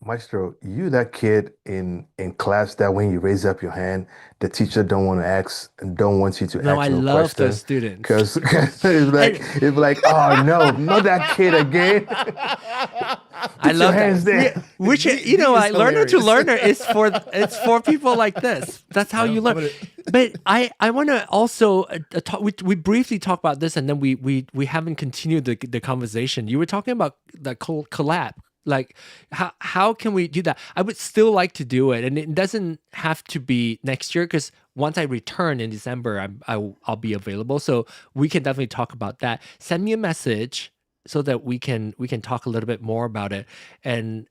Maestro, you that kid in class that when you raise up your hand, the teacher don't want to ask and don't want you to No, ask I no love question. those students. Because it's like, oh no, not that kid again. I love hands that. there. Which is like learner to hilarious. learner is for people like this. That's how you learn. But I want to also talk. We briefly talked about this, and then we haven't continued the conversation. You were talking about the collab. Like how can we do that? I would still like to do it, and it doesn't have to be next year because once I return in December, I'll be available. So we can definitely talk about that. Send me a message so that we can talk a little bit more about it. And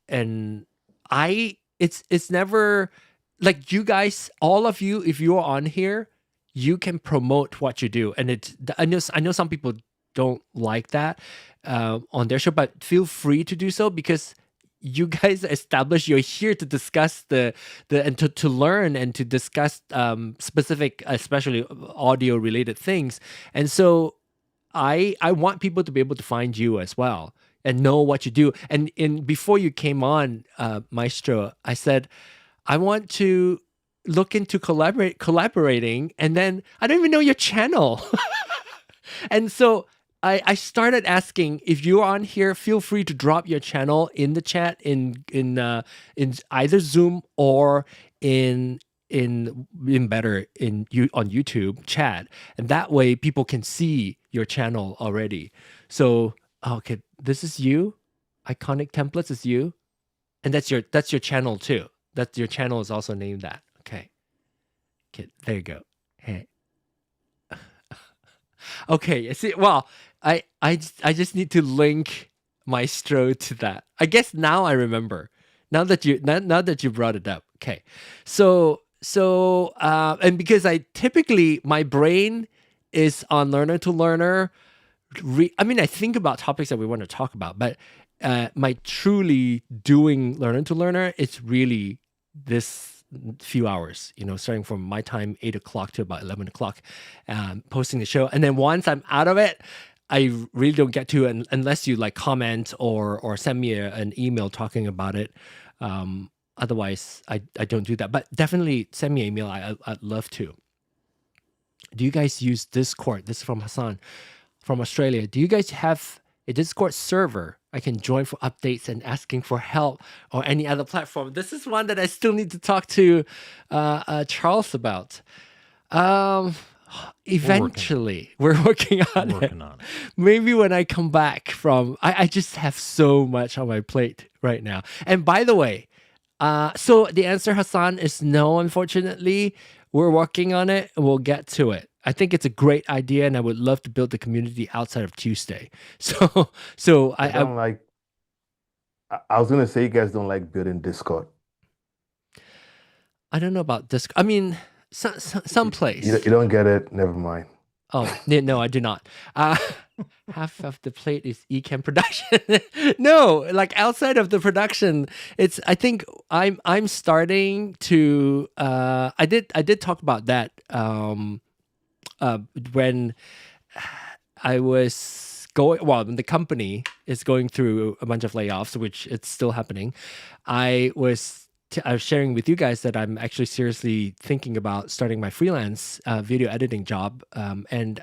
it's never like you guys, all of you, if you're on here, you can promote what you do, and I know some people don't like that on their show, but feel free to do so because you guys establish you're here to discuss and to learn and to discuss specific, especially audio related things. And so I want people to be able to find you as well and know what you do. And before you came on, Maestro, I said I want to look into collaborating, and then I don't even know your channel. And so I started asking if you're on here, feel free to drop your channel in the chat in either Zoom or in better on YouTube chat, and that way people can see your channel already. So okay, this is you. Iconic Templates is you, and that's your channel too. That your channel is also named that. Okay, there you go. Hey. Okay, see, well, I just need to link Maestro to that. I guess now I remember. Now that you brought it up. Okay. So and because I typically my brain is on learner to learner. I think about topics that we want to talk about, but my truly doing learner to learner, it's really this few hours, starting from my time 8 o'clock to about 11 o'clock, posting the show. And then once I'm out of it, I really don't get to it unless you like comment or send me an email talking about it. Otherwise, I don't do that. But definitely send me an email. I'd love to. Do you guys use Discord? This is from Hassan from Australia. Do you guys have a Discord server I can join for updates and asking for help, or any other platform? This is one that I still need to talk to Charles about. Eventually, we're working on it. Maybe when I come back from, I just have so much on my plate right now. And by the way, so the answer, Hassan, is no, unfortunately. We're working on it and we'll get to it. I think it's a great idea, and I would love to build the community outside of Tuesday. So I don't like. I was gonna say you guys don't like building Discord. I don't know about Discord. I mean, some place. You don't get it. Never mind. Oh no, I do not. Half of the plate is Ecamm production. No, like outside of the production, it's. I think I'm starting to. I did talk about that. When I was when the company is going through a bunch of layoffs, which it's still happening, I was sharing with you guys that I'm actually seriously thinking about starting my freelance video editing job, and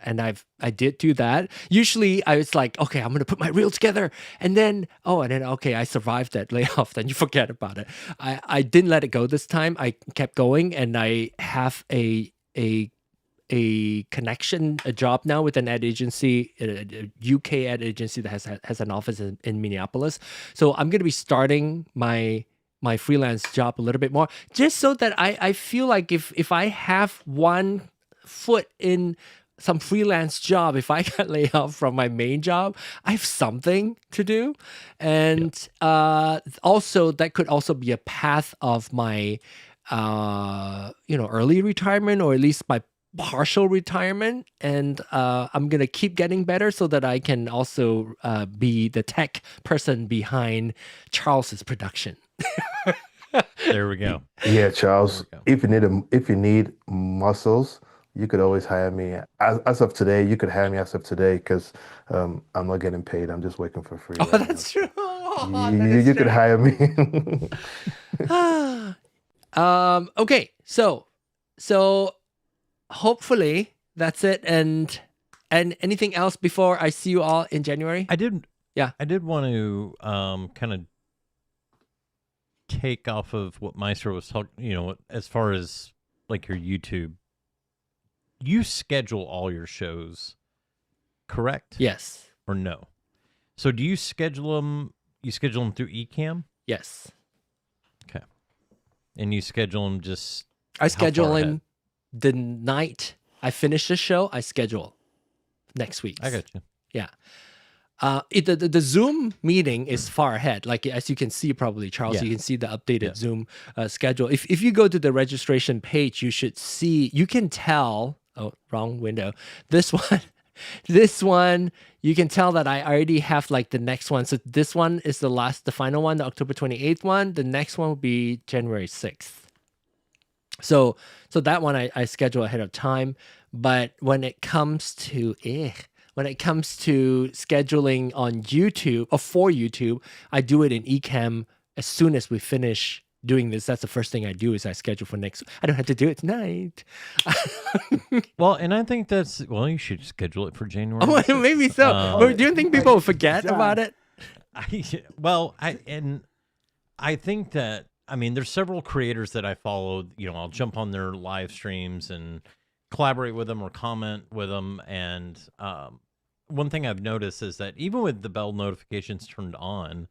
I did do that. Usually I was like, okay, I'm gonna put my reel together, and then okay, I survived that layoff. Then you forget about it. I didn't let it go this time. I kept going, and I have a connection, a job now with an ad agency, a UK ad agency that has an office in Minneapolis. So I'm going to be starting my freelance job a little bit more, just so that I feel like if I have one foot in some freelance job, if I get laid off from my main job, I have something to do. And also that could also be a path of my early retirement, or at least my partial retirement, and I'm gonna keep getting better so that I can also be the tech person behind Charles's production. There we go. Yeah, Charles. There If you need muscles, you could always hire me. As of today, you could hire me as of today because I'm not getting paid. I'm just working for free. Oh, right that's now. true. Oh, You, that you, is you could true. hire me. Okay, so hopefully that's it. And anything else before I see you all in January? I did want to kind of take off of what Maestro was talking, as far as like your YouTube. You schedule all your shows, correct? Yes. Or no? So do you schedule them? You schedule them through Ecamm? Yes. Okay. And you schedule them just. I schedule in the night I finish the show. I schedule next week. I got you. Yeah. The Zoom meeting is far ahead. Like as you can see, probably Charles, Yeah. you can see the updated Yeah. Zoom schedule. If you go to the registration page, you should see. You can tell. Oh, wrong window. This one. You can tell that I already have like the next one. So this one is the final one, the October 28th one. The next one will be January 6th. So that one I schedule ahead of time. But when it comes to scheduling on YouTube or for YouTube, I do it in Ecamm as soon as we finish doing this. That's the first thing I do is I schedule for next. I don't have to do it tonight. Well, and I think you should schedule it for January. Oh, maybe so. But do you think people will forget John. about it? I think that, there's several creators that I follow. I'll jump on their live streams and collaborate with them or comment with them. And one thing I've noticed is that even with the bell notifications turned on,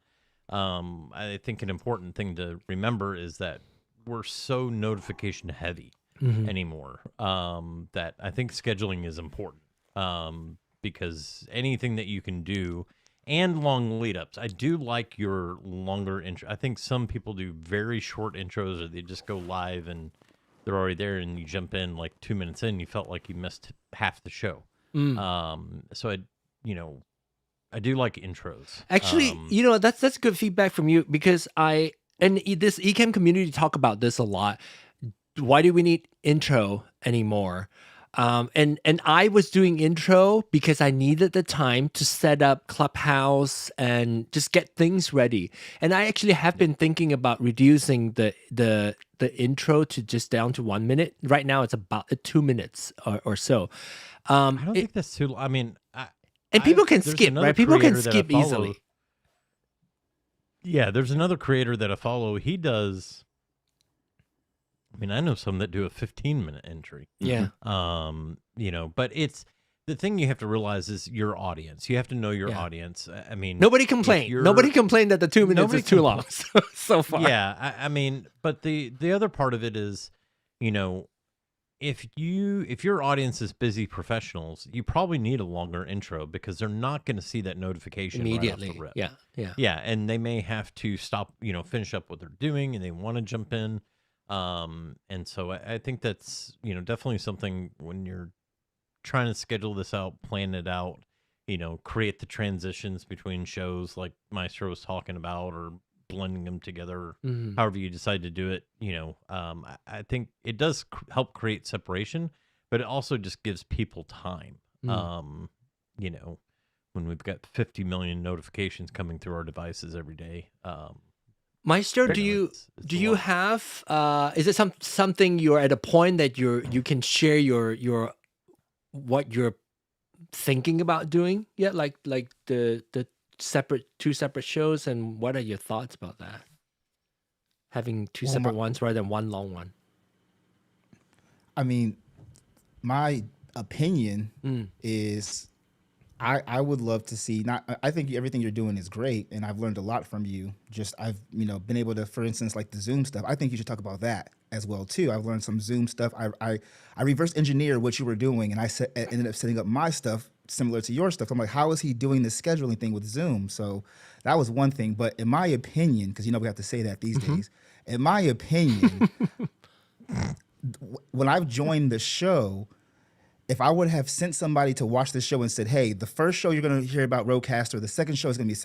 I think an important thing to remember is that we're so notification heavy anymore that I think scheduling is important because anything that you can do and long lead ups. I do like your longer intro. I think some people do very short intros or they just go live and they're already there and you jump in like 2 minutes in, you felt like you missed half the show. So I do like intros. Actually, that's good feedback from you because this Ecamm community talk about this a lot. Why do we need intro anymore? And I was doing intro because I needed the time to set up Clubhouse and just get things ready. And I actually have been thinking about reducing the intro to just down to 1 minute. Right now, it's about 2 minutes or so. I don't think that's too. And people can there's skip, another right? People can creator that I skip follow. easily. Yeah, there's another creator that I follow. He does. I know some that do a 15-minute entry. Yeah. But it's the thing you have to realize is your audience. You have to know your audience. Nobody complained. Nobody complained that the 2 minutes is too long so far. Yeah, but the other part of it is, if your audience is busy professionals, you probably need a longer intro because they're not going to see that notification immediately. right off the rip. Yeah. And they may have to stop, finish up what they're doing, and they want to jump in. And so I think that's definitely something when you're trying to schedule this out, plan it out, create the transitions between shows like Maestro was talking about, or blending them together, however you decide to do it. I think it does help create separation, but it also just gives people time. When we've got 50 million notifications coming through our devices every day. Maestro, do you have is it something you're at a point that you can share your what you're thinking about doing yet, like the two separate shows, and what are your thoughts about that, having two separate ones rather than one long one? My opinion is I would love to see, I think everything you're doing is great, and I've learned a lot from you. I've been able to, for instance, like the Zoom stuff. I think you should talk about that as well too. I've learned some Zoom stuff. I reverse engineer what you were doing, and I ended up setting up my stuff similar to your stuff. I'm like, how is he doing this scheduling thing with Zoom? So that was one thing. But in my opinion, because we have to say that these days, in my opinion, when I've joined the show, if I would have sent somebody to watch this show and said, hey, the first show you're going to hear about Rodecaster, the second show is going to be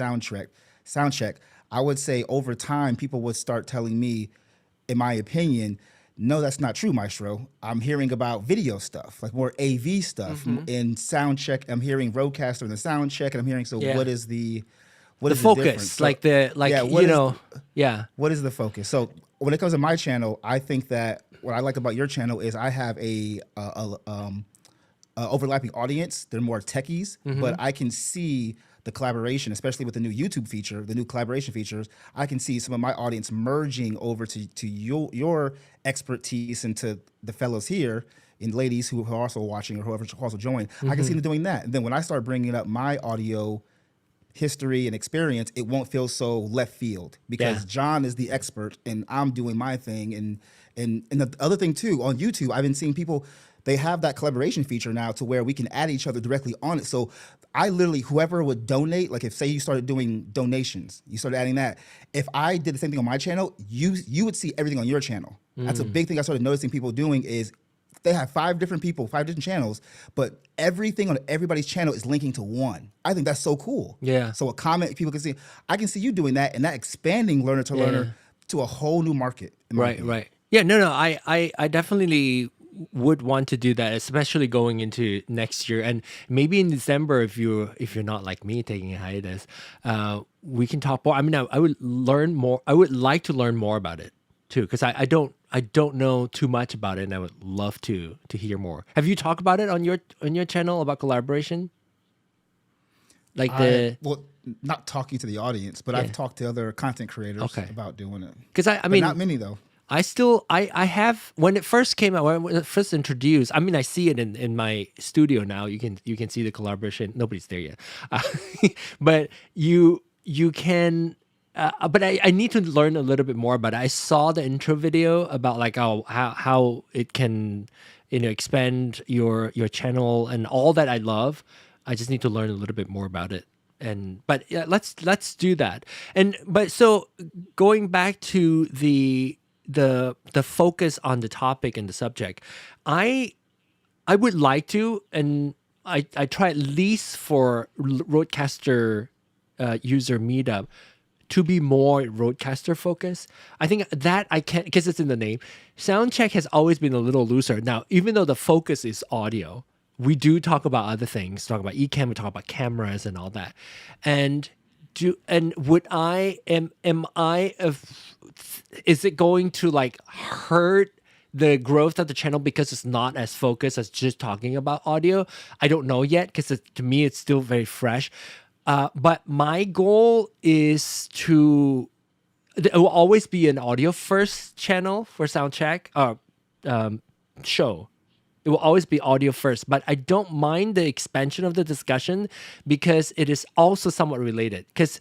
Soundcheck, I would say over time, people would start telling me, in my opinion, no, that's not true, Maestro. I'm hearing about video stuff, like more AV stuff. In Soundcheck, I'm hearing Rodecaster in the Soundcheck, and I'm hearing, what is the focus? difference? So, what is the focus? So when it comes to my channel, I think that what I like about your channel is I have a overlapping audience. They're more techies, but I can see the collaboration, especially with the new YouTube feature, the new collaboration features. I can see some of my audience merging over to your expertise and to the fellows here and ladies who are also watching or whoever's also joined. I can see them doing that. And then when I start bringing up my audio history and experience, it won't feel so left field because John is the expert and I'm doing my thing. And the other thing too, on YouTube, I've been seeing people, they have that collaboration feature now to where we can add each other directly on it. So I literally, whoever would donate, like if say you started doing donations, you started adding that. If I did the same thing on my channel, you would see everything on your channel. That's a big thing I started noticing people doing is they have 5 different people, 5 different channels, but everything on everybody's channel is linking to one. I think that's so cool. Yeah. So a comment people can see, I can see you doing that and that expanding learner to learner to a whole new market. Right. Yeah, no, I definitely would want to do that, especially going into next year, and maybe in December if you're not like me taking a hiatus, we can talk more. I mean, I would learn more. I would like to learn more about it too, because I don't know too much about it, and I would love to hear more. Have you talked about it on your channel about collaboration? Like not talking to the audience, but I've talked to other content creators about doing it. Because I mean, not many though. I have, when it first came out, when it first introduced, I mean, I see it in my studio now. You can see the collaboration. Nobody's there yet. But you can, but I need to learn a little bit more about it. I saw the intro video about like how it can, expand your channel and all that I love. I just need to learn a little bit more about it. But let's do that. But so going back to the focus on the topic and the subject, I would like to, and I try at least for Rodecaster user meetup to be more Rodecaster focused. I think that I can't, because it's in the name. Soundcheck has always been a little looser. Now, even though the focus is audio, we do talk about other things, talk about Ecamm, we talk about cameras and all that. Is it going to like hurt the growth of the channel because it's not as focused as just talking about audio? I don't know yet, because to me it's still very fresh. But my goal is it will always be an audio first channel for Soundcheck show. It will always be audio first, but I don't mind the expansion of the discussion because it is also somewhat related. Because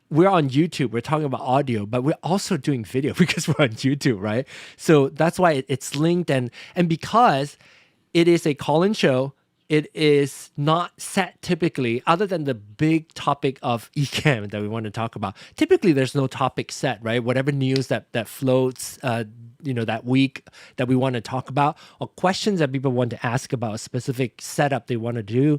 we're on YouTube, we're talking about audio, but we're also doing video because we're on YouTube, right? So that's why it's linked, and because it is a call-in show, it is not set typically, other than the big topic of Ecamm that we want to talk about. Typically, there's no topic set, right? Whatever news that floats, that week that we want to talk about, or questions that people want to ask about a specific setup they want to do,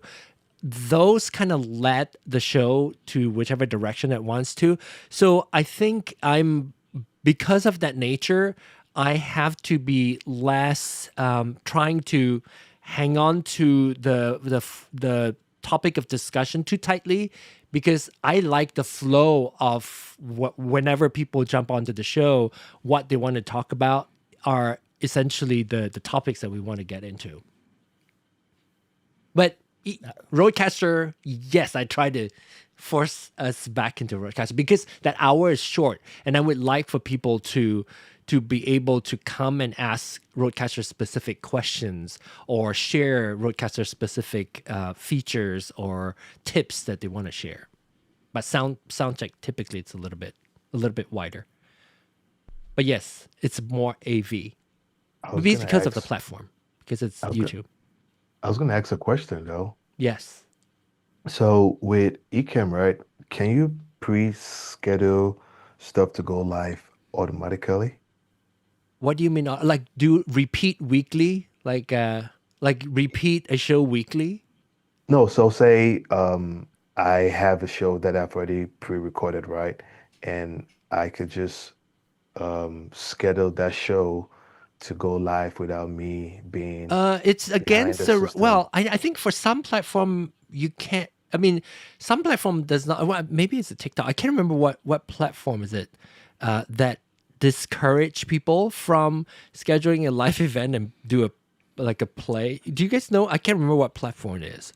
those kind of led the show to whichever direction it wants to. So I think because of that nature, I have to be less trying to hang on to the topic of discussion too tightly, because I like the flow of whenever people jump onto the show, what they want to talk about are essentially the topics that we want to get into. But Rodecaster, yes, I try to force us back into Rodecaster because that hour is short, and I would like for people to be able to come and ask Rodecaster specific questions or share Rodecaster specific features or tips that they want to share. But Soundcheck, typically it's a little bit wider. But yes, it's more AV. Maybe it's because of the platform, because it's YouTube. I was going to ask a question though. Yes. So with Ecamm, right, can you pre-schedule stuff to go live automatically? What do you mean? Like do repeat weekly? Like Like repeat a show weekly? No, so say I have a show that I've already pre-recorded, right? And I could just schedule that show to go live without me being It's behind against the the system. well. I think for some platform you can't. I mean, some platform does not. Well, maybe it's a TikTok. I can't remember what platform is it that discourage people from scheduling a live event and do a play. Do you guys know? I can't remember what platform it is.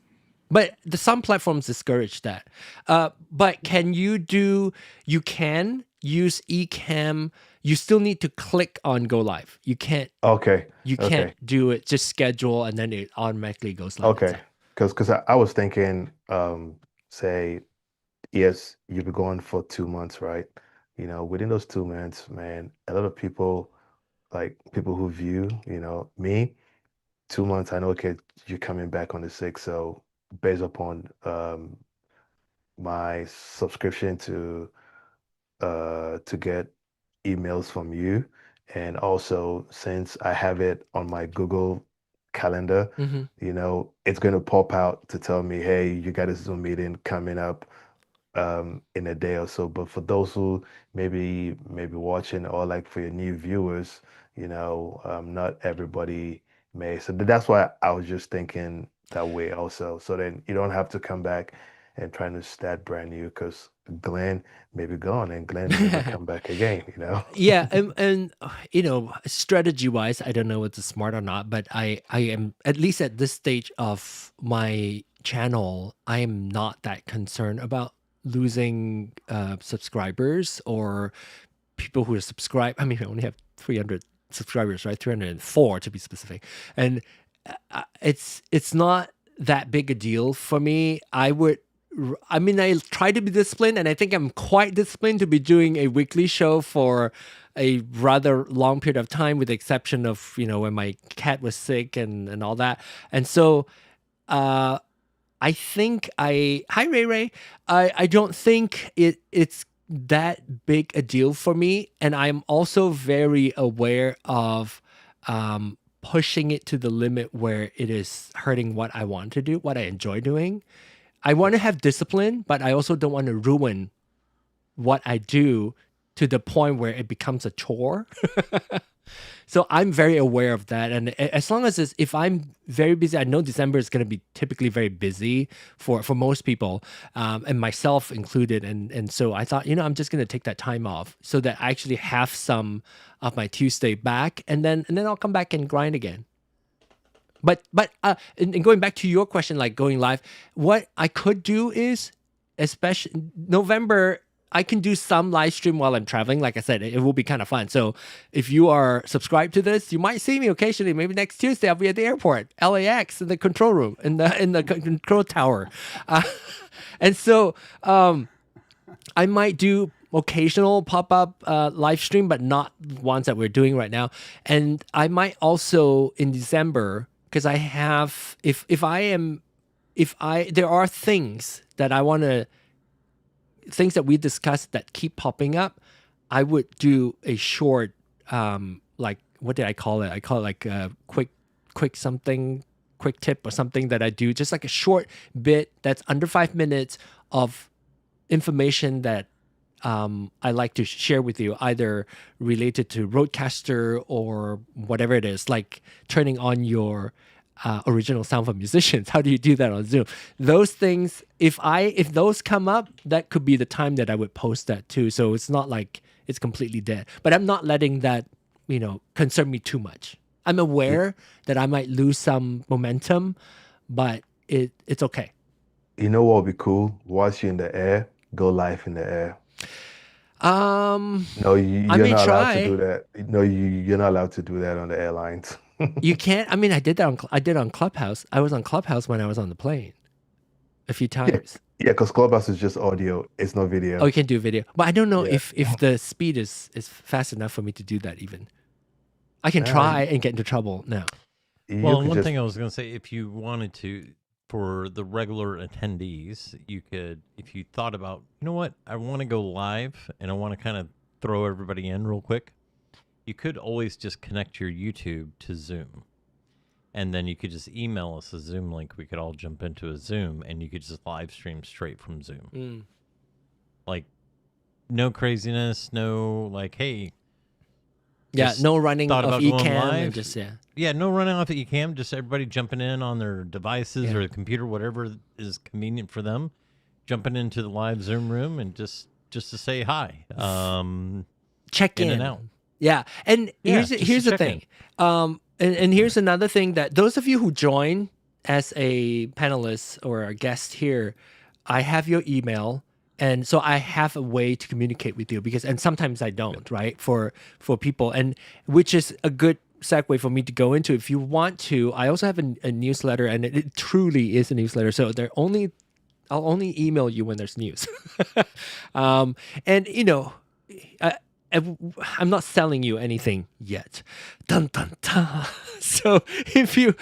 But some platforms discourage that. But can you do? You can use Ecamm. You still need to click on go live. You can't. Okay, You can't okay, do it. Just schedule and then it automatically goes live okay. itself. Because I was thinking, say, yes, you've been going for 2 months, right? Within those 2 months, man, a lot of people, like people who view, me, 2 months, I know, okay, you're coming back on the 6th. So based upon my subscription to get emails from you, and also since I have it on my Google Calendar, Hmm. it's going to pop out to tell me, hey, you got a Zoom meeting coming up in a day or so. But for those who maybe watching, or like for your new viewers, not everybody may. So that's why I was just thinking that way also. So then you don't have to come back and trying to start brand new, because Glenn may be gone and Glenn may never come back again. Yeah, and strategy wise, I don't know if it's smart or not, but I am, at least at this stage of my channel, I am not that concerned about losing subscribers or people who are subscribed. I mean, I only have 300 subscribers, right? 304 to be specific, and it's not that big a deal for me. I mean, I try to be disciplined, and I think I'm quite disciplined to be doing a weekly show for a rather long period of time, with the exception of, when my cat was sick and all that. And so, uh, I think hi Ray Ray. I don't think it's that big a deal for me, and I'm also very aware of pushing it to the limit where it is hurting what I want to do, what I enjoy doing. I want to have discipline, but I also don't want to ruin what I do to the point where it becomes a chore. So I'm very aware of that. And as long as if I'm very busy, I know December is going to be typically very busy for most people, and myself included. And so I thought, I'm just going to take that time off so that I actually have some of my Tuesday back, and then I'll come back and grind again. But and going back to your question, like going live, what I could do is, especially November, I can do some live stream while I'm traveling. Like I said, it will be kind of fun. So if you are subscribed to this, you might see me occasionally. Maybe next Tuesday I'll be at the airport, LAX, in the control room, in the control tower, and so I might do occasional pop-up live stream, but not ones that we're doing right now. And I might also in December, because I have, if there are things that I want to, things that we discussed that keep popping up, I would do a short, like, what did I call it? I call it like a quick tip or something that I do, just like a short bit that's under 5 minutes of information that I like to share with you, either related to Rodecaster or whatever it is, like turning on your original sound for musicians. How do you do that on Zoom? Those things, if those come up, that could be the time that I would post that too. So it's not like it's completely dead, but I'm not letting that, concern me too much. I'm aware that I might lose some momentum, but it's okay. You know what would be cool? Once you're in the air, go live in the air. No, you're not allowed to do that. No, you're not allowed to do that on the airlines. You can't. I mean, I did that on Clubhouse. I was on Clubhouse when I was on the plane a few times. Yeah, because Clubhouse is just audio. It's no video. Oh, you can do video, but I don't know if the speed is fast enough for me to do that. Even I can try and get into trouble now. Well, one thing I was going to say, if you wanted to, for the regular attendees, you could, if you thought about, you know what, I want to go live and I want to kind of throw everybody in real quick, you could always just connect your YouTube to Zoom. and then you could just email us a Zoom link. We could all jump into a Zoom, and you could just live stream straight from Zoom. Like, no craziness, no like, hey. Yeah, no running of Ecamm and just Yeah, no running off of Ecamm. Just everybody jumping in on their devices or the computer, whatever is convenient for them, jumping into the live Zoom room and just to say hi. Check in and out. Yeah, and here's the thing. And here's another thing that those of you who join as a panelist or a guest here, I have your email. And so I have a way to communicate with you and sometimes I don't, right? For people, and which is a good segue for me to go into. If you want to, I also have a newsletter, and it truly is a newsletter. So I'll only email you when there's news. And you know, I'm not selling you anything yet. Dun dun dun. So if you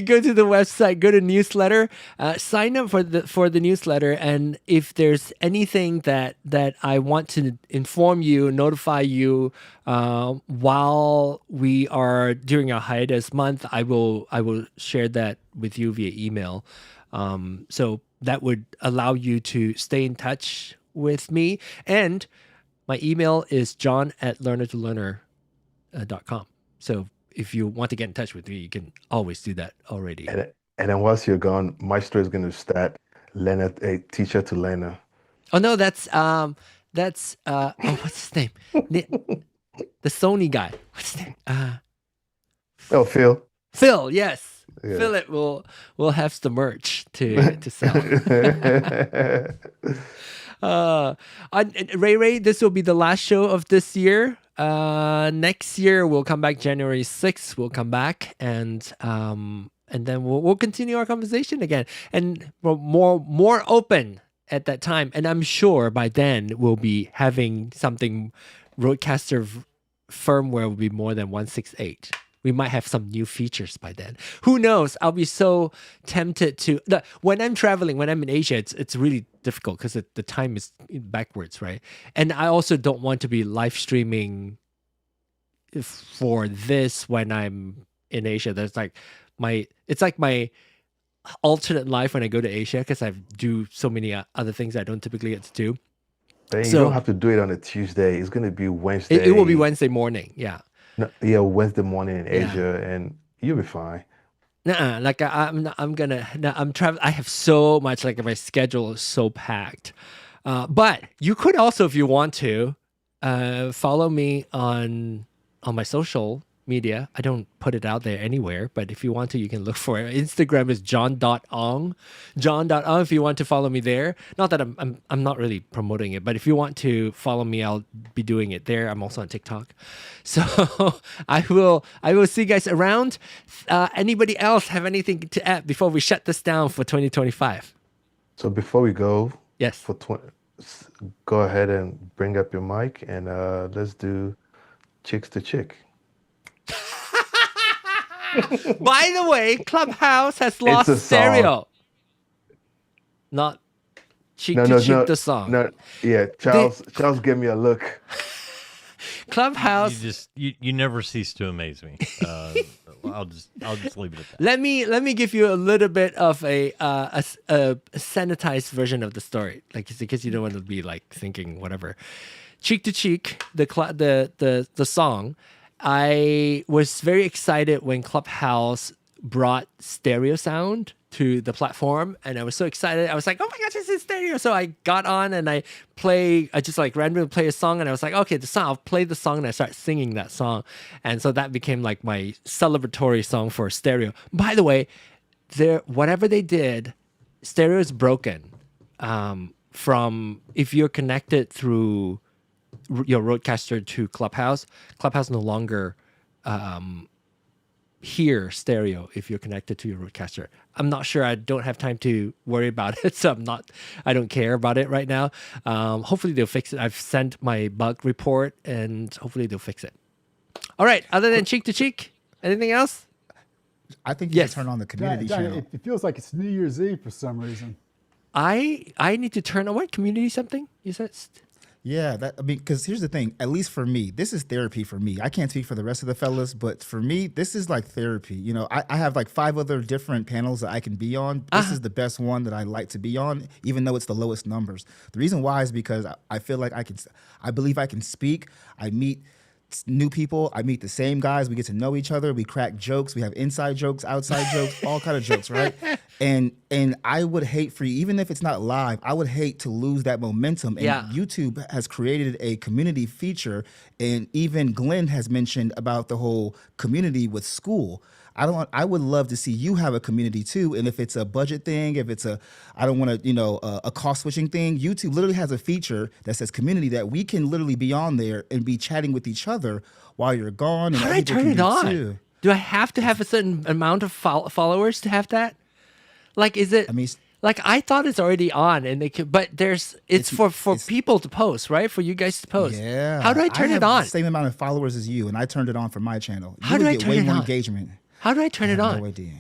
go to the website, go to newsletter, sign up for the newsletter, and if there's anything that I want to inform you, notify you while we are during our hiatus month, I will share that with you via email. So that would allow you to stay in touch with me. And my email is john@learnertolearner.com. So if you want to get in touch with me, you can always do that already. And then once you're gone, Maestro is going to start a teacher to learner. Oh no, that's what's his name? The Sony guy. What's his name? Phil. Phil, yes. Yeah. Philip will have some merch to sell. Ray, this will be the last show of this year. Next year we'll come back January 6th. We'll come back and then we'll continue our conversation again, and we're more open at that time. And I'm sure by then we'll be having something. Rodecaster firmware will be more than 168. We might have some new features by then. Who knows? I'll be so tempted to. When I'm traveling, when I'm in Asia, it's really difficult because the time is backwards, right? And I also don't want to be live streaming for this when I'm in Asia. It's like my alternate life when I go to Asia because I do so many other things I don't typically get to do. Then you don't have to do it on a Tuesday. It's going to be Wednesday. It will be Wednesday morning. Yeah. No, yeah, Wednesday morning in Asia, and you'll be fine. Like I'm traveling. I have so much. Like my schedule is so packed. But you could also, if you want to, follow me on my social media. I don't put it out there anywhere, but if you want to, you can look for it. Instagram is john.ong. John.ong if you want to follow me there. Not that I'm not really promoting it, but if you want to follow me, I'll be doing it there. I'm also on TikTok. So I will see you guys around. Anybody else have anything to add before we shut this down for 2025? So before we go, yes, go ahead and bring up your mic and let's do Chicks to Chick. By the way, Clubhouse has lost stereo. Not Cheek to Cheek the song. No, yeah, Charles gave me a look. Clubhouse. You never cease to amaze me. I'll just leave it at that. Let me give you a little bit of a sanitized version of the story, like because you don't want to be like thinking whatever. Cheek to Cheek, the song. I was very excited when Clubhouse brought stereo sound to the platform, and I was so excited. I was like, "Oh my gosh, this is stereo!" So I got on and I just like randomly play a song, and I was like, "Okay, I'll play the song," and I start singing that song, and so that became like my celebratory song for stereo. By the way, whatever they did, stereo is broken. From if you're connected through your Rodecaster to Clubhouse no longer hear stereo if you're connected to your Rodecaster. I'm not sure. I don't have time to worry about it, so I don't care about it right now. Hopefully they'll fix it. I've sent my bug report, and hopefully they'll fix it. All right. Other than Cheek to Cheek, anything else? I think you can turn on the community channel. It feels like it's New Year's Eve for some reason. I need to turn on what community something you said. Yeah, I mean, because here's the thing. At least for me, this is therapy for me. I can't speak for the rest of the fellas, but for me, this is like therapy. You know, I have like 5 other different panels that I can be on. This is the best one that I like to be on, even though it's the lowest numbers. The reason why is because I feel like I believe I can speak. I meet new people. I meet the same guys. We get to know each other. We crack jokes. We have inside jokes, outside jokes, all kind of jokes, right? And I would hate for you, even if it's not live, I would hate to lose that momentum. And YouTube has created a community feature, and even Glenn has mentioned about the whole community with school. I would love to see you have a community too. And if it's a budget thing, if it's I don't want to, a cost switching thing, YouTube literally has a feature that says community that we can literally be on there and be chatting with each other while you're gone. And how do I turn it on? Too. Do I have to have a certain amount of followers to have that? Like, is it? I mean, like I thought it's already on, and but it's for people to post, right? For you guys to post. Yeah. How do I turn it on? The same amount of followers as you, and I turned it on for my channel. How do I turn it on? Engagement. How do I turn it on? No idea.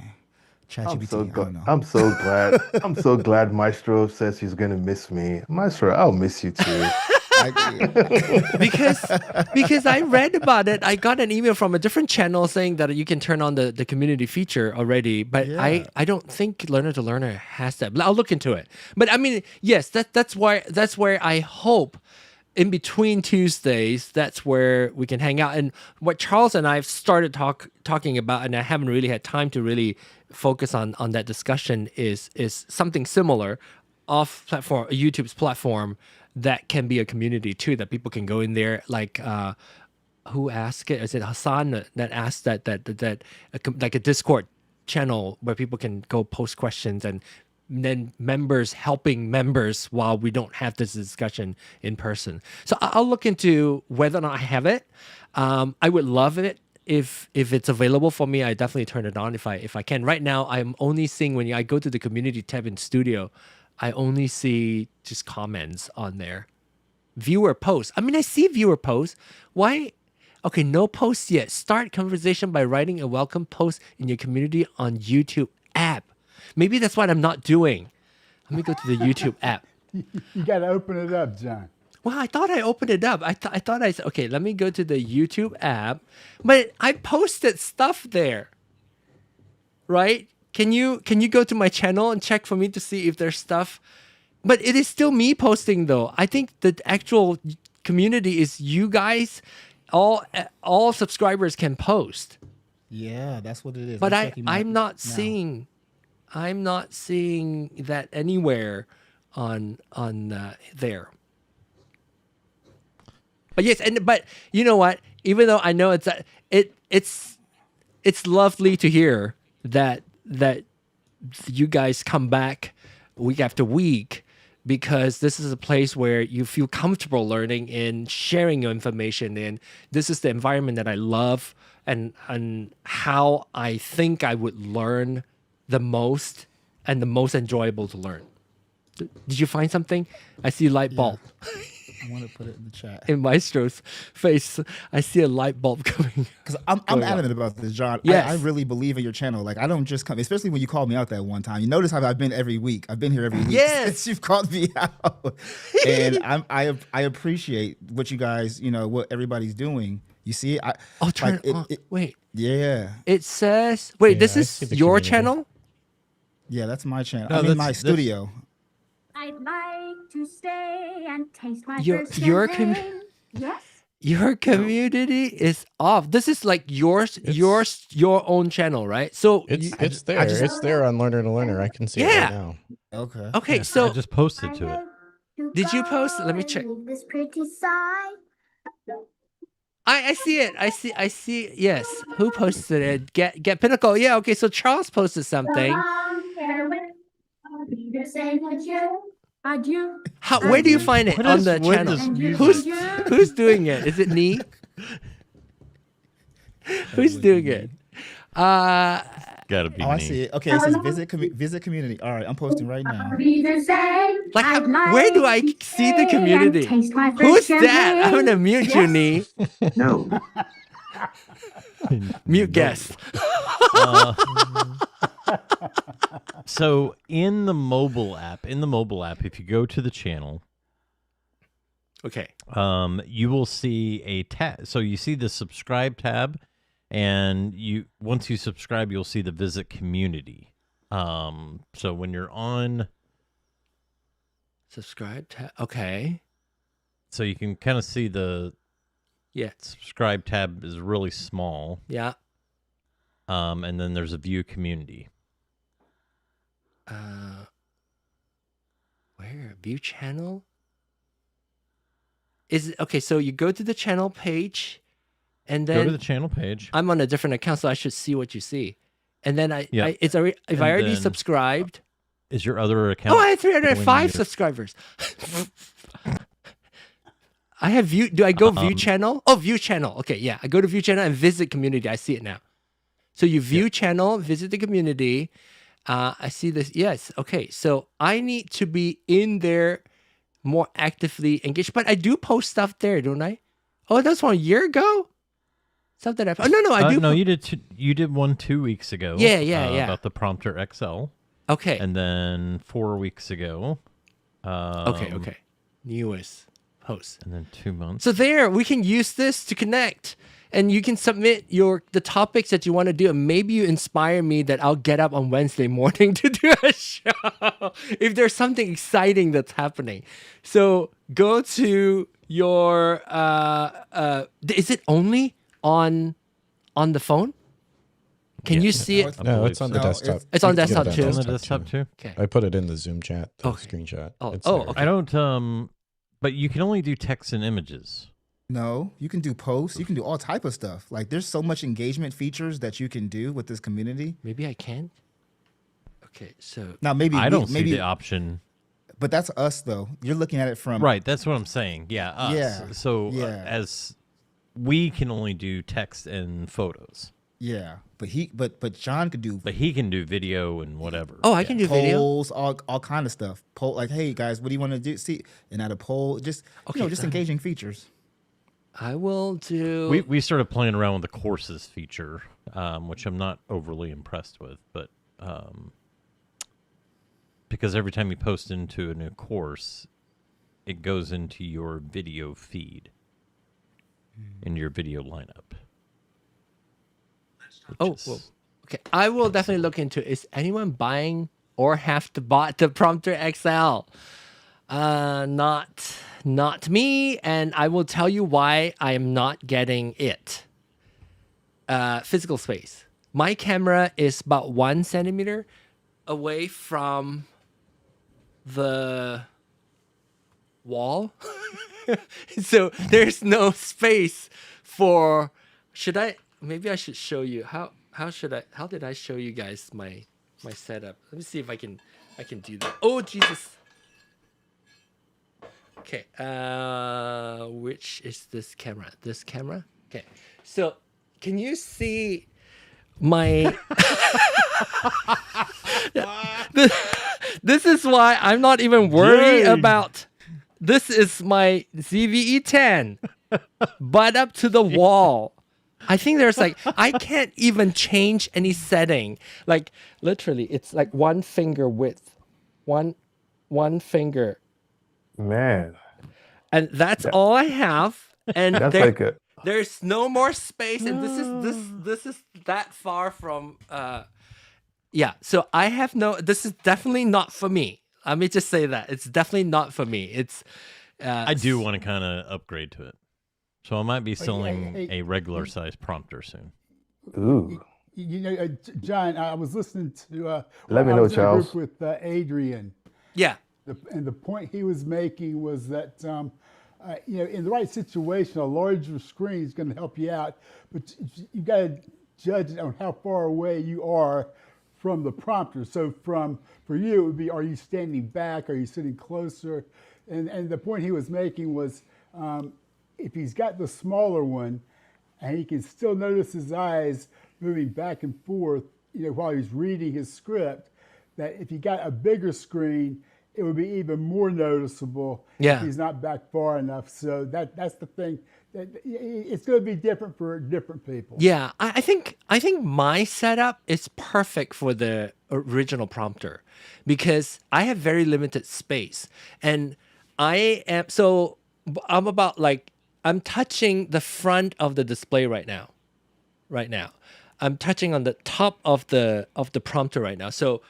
I'm so glad. I'm so glad Maestro says he's gonna miss me. Maestro, I'll miss you too. because I read about it. I got an email from a different channel saying that you can turn on the community feature already, but I don't think Learner to Learner has that. But I'll look into it. But I mean, yes, that's where I hope in between Tuesdays, that's where we can hang out. And what Charles and I have started talking about, and I haven't really had time to really focus on that discussion, is something similar off platform, YouTube's platform, that can be a community too, that people can go in there. Like who asked it? Is it Hassan that asked that like a Discord channel where people can go post questions, and then members helping members while we don't have this discussion in person. So I'll look into whether or not I have it. I would love it if it's available for me. I definitely turn it on if I can. Right now, I'm only seeing, when I go to the community tab in Studio, I only see just comments on there. Viewer posts. I mean, I see viewer posts. Why? Okay, no posts yet. Start conversation by writing a welcome post in your community on YouTube app. Maybe that's what I'm not doing. Let me go to the YouTube app. You got to open it up, John. Well, I thought I opened it up. I thought I said, okay, let me go to the YouTube app. But I posted stuff there, right? Can you go to my channel and check for me to see if there's stuff? But it is still me posting, though. I think the actual community is you guys. All subscribers can post. Yeah, that's what it is. But I'm not seeing that anywhere on there. But yes, but you know what? Even though I know it's lovely to hear that you guys come back week after week, because this is a place where you feel comfortable learning and sharing your information, and this is the environment that I love, and how I think I would learn the most and the most enjoyable to learn. Did you find something? I see a light bulb. I want to put it in the chat. In Maestro's face, I see a light bulb coming. Because I'm adamant about this, John. Yes. I really believe in your channel. Like, I don't just come, especially when you called me out that one time. You notice how I've been every week. I've been here every week since you've called me out. And I appreciate what you guys, what everybody's doing. You see, turn it on. Wait. Yeah. It says, wait, this is your channel? Yeah, that's my channel. I'm in my studio. I'd like to stay and taste my first champagne. Yes. Your community is off. This is like your own channel, right? So it's there. It's there on Learner to Learner. I can see it right now. Okay. Okay, yeah, so I just posted to it. Did you post it? Let me check. This pretty side. I see it. I see. Yes. Who posted it? Get Pinnacle. Yeah. Okay. So Charles posted something. Where do you find it on the channel? Who's doing it? Is it me? Who's doing it? Gotta be me. I see it. Okay, it says visit community. All right, I'm posting right now. Like, where do I see the community? Who's that? I'm gonna mute you, Nee. No. Mute guest. So in the mobile app, if you go to the channel, Okay. You will see a tab. So you see the subscribe tab, and once you subscribe, you'll see the visit community. So when you're on subscribe tab, okay. So you can kind of see the subscribe tab is really small. Yeah. And then there's a view community. Where? View channel? Okay, so you go to the channel page, and then go to the channel page. I'm on a different account, so I should see what you see. And then if I already subscribed. Is your other account? Oh, I have 305 subscribers. I have view. Do I go view channel? Oh, view channel. Okay, yeah. I go to view channel and visit community. I see it now. So you view channel, visit the community. I see this. Yes. Okay. So I need to be in there more actively engaged. But I do post stuff there, don't I? Oh, that's one a year ago? Something I no, I do. No, you did one 2 weeks ago. Yeah. About the Prompter XL. Okay. And then 4 weeks ago. Okay. Newest post. And then 2 months. So there, we can use this to connect. And you can submit the topics that you want to do. And maybe you inspire me that I'll get up on Wednesday morning to do a show. If there's something exciting that's happening. So go to your, is it only on the phone? Can you see it? No, it's on the desktop. It's on desktop too? On the desktop too? Okay. I put it in the Zoom chat, the screenshot. Okay. I don't, but you can only do text and images. No, you can do posts. You can do all type of stuff. Like there's so much engagement features that you can do with this community. Maybe I can. Okay, so now maybe I don't see the option. But that's us though. You're looking at it from right. That's what I'm saying. Yeah. Us. Yeah. So as we can only do text and photos. Yeah, but John could do. But he can do video and whatever. Oh, I can do video. Polls, all kind of stuff. Poll, like, hey guys, what do you want to do? See, and add a poll, just just engaging features. I will do. We started playing around with the courses feature, which I'm not overly impressed with, but because every time you post into a new course, it goes into your video feed, in your video lineup. Well, okay. I will definitely look into. Is anyone buying or have to buy the Prompter XL? Not me, and I will tell you why I am not getting it. Physical space. My camera is about 1 centimeter away from the wall, so there's no space for. Maybe I should show you how did I show you guys my setup? Let me see if I can do that. Oh Jesus. Okay, which is this camera? This camera? Okay, so can you see my... This is why I'm not even worried about... This is my ZVE10, butt up to the wall. I think there's I can't even change any setting. Like literally, it's like 1 finger width, one finger. Man. And that's all I have. And that's there's no more space. And this is that far from so I have this is definitely not for me. Let me just say that. It's definitely not for me. It's I do want to kind of upgrade to it. So I might be selling a regular size prompter soon. Ooh. John, I was listening to Let me know, Charles. With Adrian. Yeah. And the point he was making was that in the right situation, a larger screen is going to help you out, but you got to judge it on how far away you are from the prompter. So for you, it would be: are you standing back? Are you sitting closer? And the point he was making was, if he's got the smaller one, and he can still notice his eyes moving back and forth, while he's reading his script, that if he got a bigger screen, it would be even more noticeable if he's not back far enough. So that's the thing. It's going to be different for different people. Yeah, I think my setup is perfect for the original prompter because I have very limited space, and I am I'm about like I'm touching the front of the display right now. I'm touching on the top of the prompter right now. So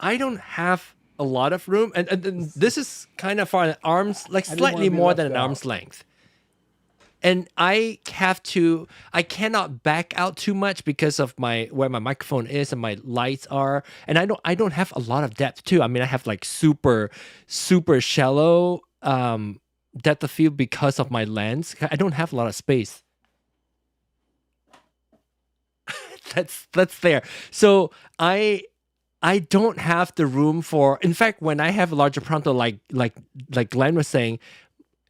I don't have a lot of room, and this is kind of far an arm's like slightly more than an arm's length. And I cannot back out too much because of where my microphone is and my lights are. And I don't have a lot of depth too. I mean, I have like super shallow depth of field because of my lens. I don't have a lot of space. that's there. So I don't have the room for. In fact, when I have a larger prompter, like Glenn was saying,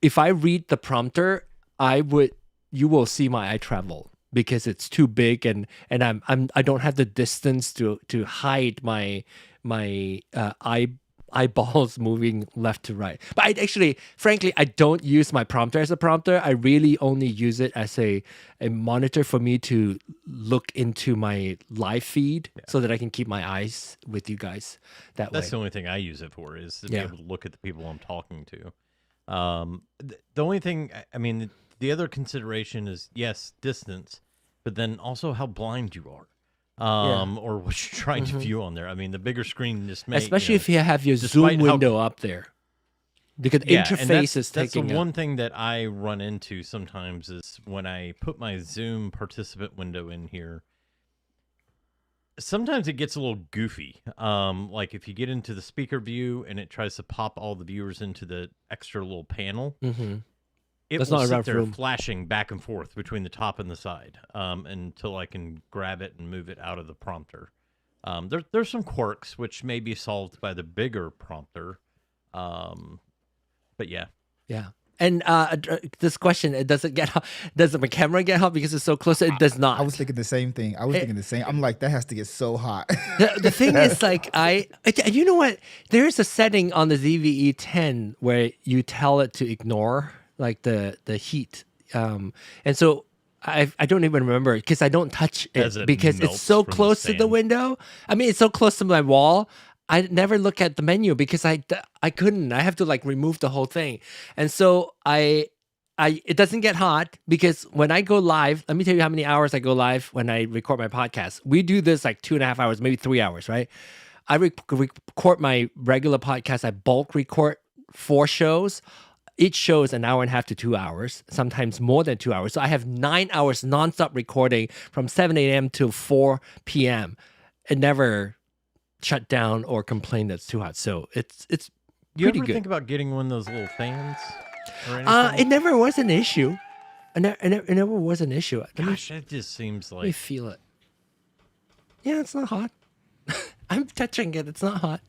if I read the prompter, you will see my eye travel because it's too big and I don't have the distance to hide my eyeballs moving left to right. But frankly, I don't use my prompter as a prompter. I really only use it as a monitor for me to look into my live feed so that I can keep my eyes with you guys that way. That's the only thing I use it for, is to be able to look at the people I'm talking to. The only thing, I mean, the other consideration is, yes, distance, but then also how blind you are. Or what you're trying to view on there. I mean, the bigger screen just makes, especially if you have your zoom window up there, because interface is taking. That's the one thing that I run into sometimes is when I put my Zoom participant window in here. Sometimes it gets a little goofy. Like if you get into the speaker view and it tries to pop all the viewers into the extra little panel. It will sit there flashing back and forth between the top and the side until I can grab it and move it out of the prompter. There's some quirks which may be solved by the bigger prompter, but yeah. And this question, does my camera get hot because it's so close? It does not. I was thinking the same thing. I'm like, that has to get so hot. The thing is, like, you know what? There's a setting on the ZVE 10 where you tell it to ignore like the heat, and so I don't even remember because I don't touch it because it's so close to the window. I mean, it's so close to my wall. I never look at the menu because I couldn't. I have to like remove the whole thing, and so it doesn't get hot because when I go live, let me tell you how many hours I go live when I record my podcast. We do this like 2.5 hours, maybe 3 hours, right? I record my regular podcast. I bulk record 4 shows. Each show is 1.5 to 2 hours, sometimes more than 2 hours. So I have 9 hours nonstop recording from 7 a.m. to 4 p.m. It never shut down or complain that's too hot. So it's pretty good. Think about getting one of those little fans or anything? It never was an issue. It never was an issue. Gosh, it just seems like... Let me feel it. Yeah, it's not hot. I'm touching it. It's not hot.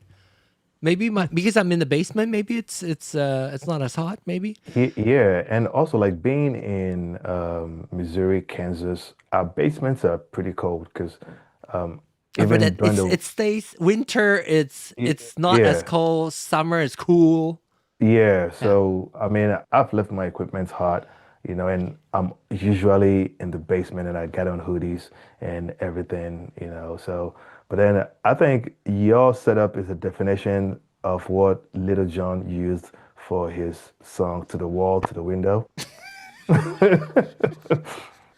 Maybe because I'm in the basement, maybe it's not as hot, maybe. Yeah, and also like being in Missouri, Kansas, our basements are pretty cold because even during it stays winter. It's not as cold. Summer is cool. Yeah, so I mean, I've left my equipment hot, and I'm usually in the basement and I get on hoodies and everything, so. But then I think your setup is a definition of what Little John used for his song "To the Wall, to the Window."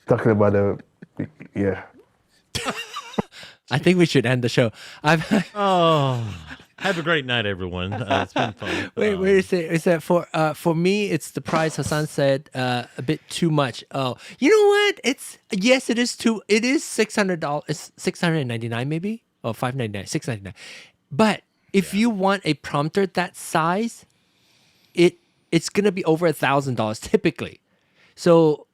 Talking about yeah. I think we should end the show. Have a great night, everyone. It's been fun. Wait is that for me? It's the price. Hassan said a bit too much. Oh, you know what? It is too. It is $600. It's $699 maybe, or $599, $699. But if you want a prompter that size, it's gonna be over $1,000 typically. So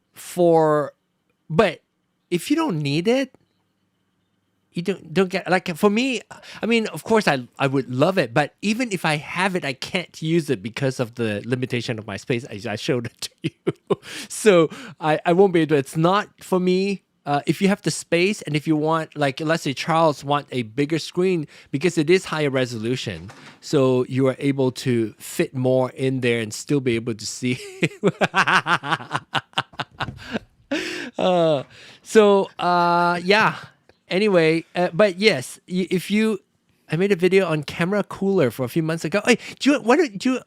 but if you don't need it. You don't get, like, for me, I mean, of course I would love it, but even if I have it, I can't use it because of the limitation of my space. I showed it to you. So I won't be able to. It's not for me. If you have the space and if you want, like, let's say Charles want a bigger screen because it is higher resolution. So you are able to fit more in there and still be able to see. Yeah. Anyway, but yes, if you I made a video on camera cooler for a few months ago. Hey,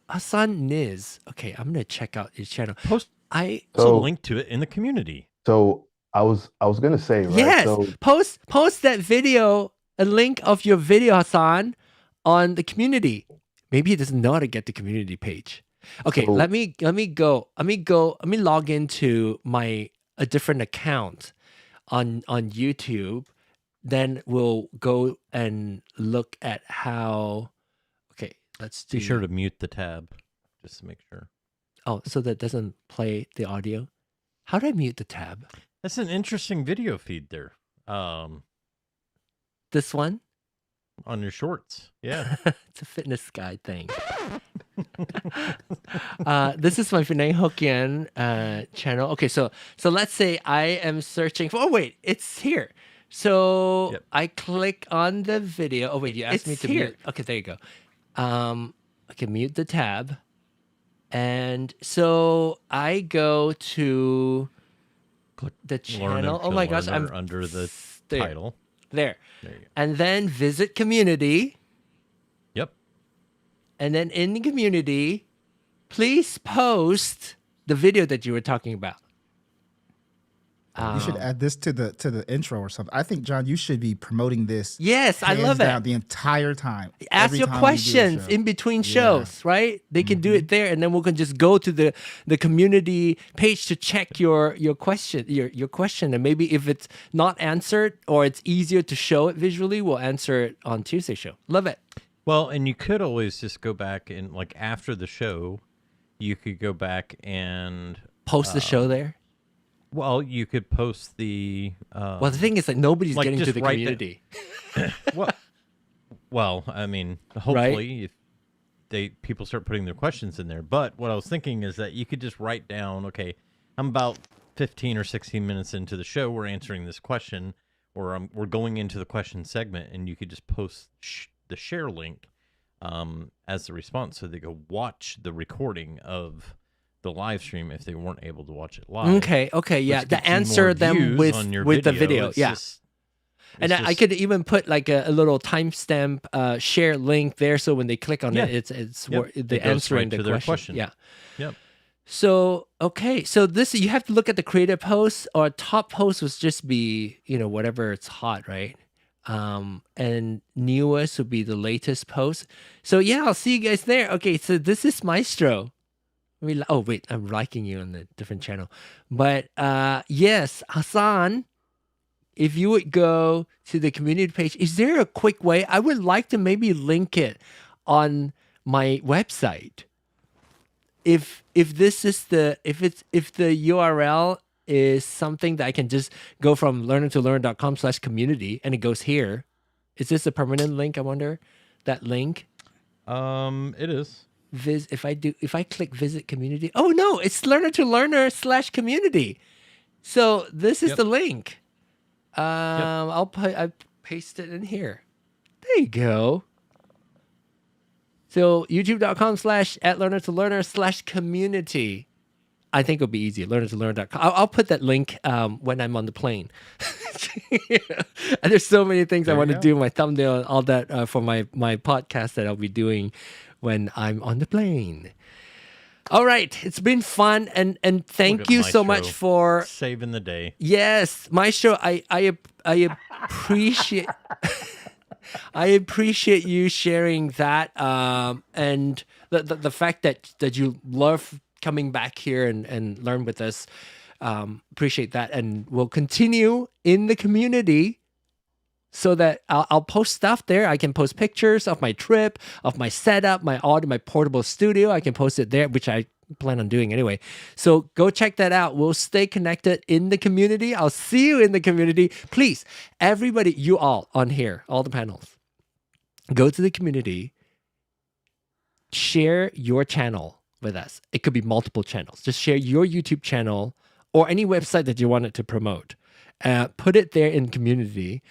Hassan Niz. Okay, I'm gonna check out his channel. Post a link to it in the community. So I was gonna say, right? Yes, So post that video, a link of your video, Hassan, on the community. Maybe he doesn't know how to get the community page. Okay, So- let me log into a different account on YouTube. Then we'll go and look at how. Okay, let's do. Be sure to mute the tab, just to make sure. Oh, so that doesn't play the audio. How do I mute the tab? That's an interesting video feed there. This one? On your shorts. Yeah. It's a fitness guide thing. This is my Vinay Hokkien channel. Okay, so let's say I am searching for. Oh wait, it's here. So I click on the video. Oh wait, you asked me to mute. Okay, there you go. I can mute the tab, and so I go to the channel. Oh my gosh, I'm under the there. title. There. There you go. And then visit community. Yep. And then in the community, please post the video that you were talking about. You should add this to the intro or something. I think, John, you should be promoting this. Yes, I love it. The entire time. Ask your questions in between shows, right? They can do it there, and then we can just go to the community page to check your question, your question, and maybe if it's not answered or it's easier to show it visually, we'll answer it on Tuesday show. Love it. Well, and you could always just go back and like after the show, you could go back and post the show there. Well, you could post the. Well, the thing is that nobody's getting to the community. Well, I mean, hopefully, if people start putting their questions in there. But what I was thinking is that you could just write down, okay, I'm about 15 or 16 minutes into the show. We're answering this question, or we're going into the question segment, and you could just post the share link as the response, so they go watch the recording of the live stream if they weren't able to watch it live. Okay, yeah. To answer them with the video, yeah. And I could even put like a little timestamp share link there, so when they click on it, it's the answering the question. Yeah. Yep. So so this you have to look at the creative post, or top post would just be whatever it's hot, right? And newest would be the latest post. So yeah, I'll see you guys there. Okay, so this is Maestro. Oh wait, I'm liking you on a different channel, but yes, Hassan, if you would go to the community page, is there a quick way? I would like to maybe link it on my website. If this is if the URL is something that I can just go from learnertolearn.com/community and it goes here, is this a permanent link? I wonder that link. It is. If I click visit community, oh no, it's learner-to-learner/community. So this is the link. I paste it in here. There you go. So youtube.com/@learner-to-learner/community. I think it'll be easy. Learner-to-learn.com. I'll put that link when I'm on the plane. And there's so many things I want to do, my thumbnail and all that for my podcast that I'll be doing when I'm on the plane. All right, it's been fun, and thank you so much for saving the day. Yes, Maestro, I appreciate I appreciate you sharing that, and the fact that you love coming back here and learn with us. Appreciate that, and we'll continue in the community. So that I'll post stuff there. I can post pictures of my trip, of my setup, my portable studio. I can post it there, which I plan on doing anyway. So go check that out. We'll stay connected in the community. I'll see you in the community. Please, everybody, you all on here, all the panels, go to the community, share your channel with us. It could be multiple channels. Just share your YouTube channel or any website that you wanted to promote. Put it there in community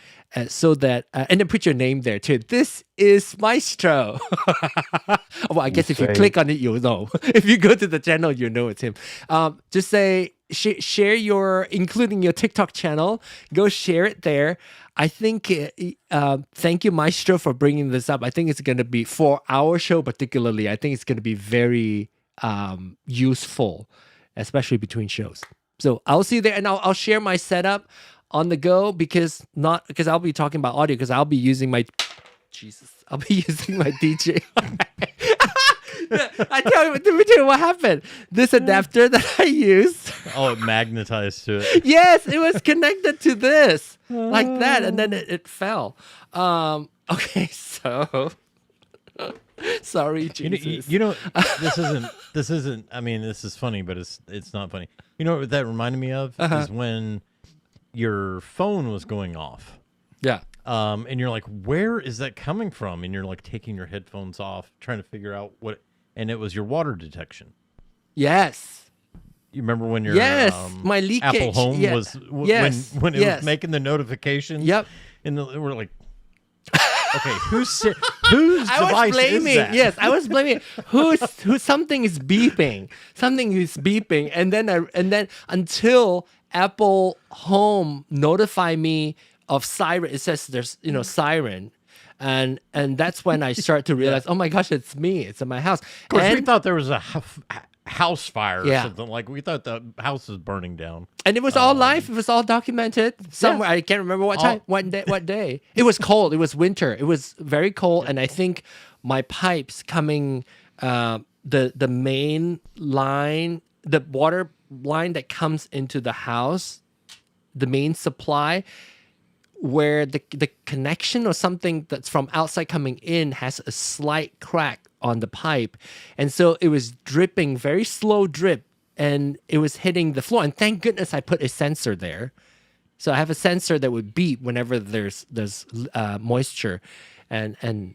so that, and then put your name there too. This is Maestro. Well, I guess if you click on it, you'll know. If you go to the channel, you'll know it's him. Just say, share your, including your TikTok channel. Go share it there. I think, thank you, Maestro, for bringing this up. I think it's going to be, for our show particularly, I think it's going to be very useful, especially between shows. So I'll see you there, and I'll share my setup on the go because I'll be talking about audio because I'll be using my DJ. I let me tell you what happened. This adapter that I used. Oh, it magnetized to it. Yes, it was connected to this like that, and then it fell. Okay, so sorry, Jesus. You know, this isn't. I mean, this is funny, but it's not funny. You know what that reminded me of is when your phone was going off. Yeah. And you're like, where is that coming from? And you're like taking your headphones off, trying to figure out what. And it was your water detection. Yes. You remember when your my leakage Apple Home was when it was making the notition? Yep. And we're like, okay, whose device is that? Yes, I was blaming who something is beeping. Something is beeping. And then until Apple Home notified me of siren. It says there's siren. And that's when I start to realize, oh my gosh, it's me. It's in my house. Of course, we thought there was a house fire or something. Like we thought the house was burning down. And it was all live. It was all documented somewhere. I can't remember what time, what day. It was cold. It was winter. It was very cold. And I think my pipes coming, the main line, the water line that comes into the house, the main supply, where the connection or something that's from outside coming in has a slight crack on the pipe. And so it was dripping, very slow drip, and it was hitting the floor. And thank goodness I put a sensor there. So I have a sensor that would beep whenever there's moisture. And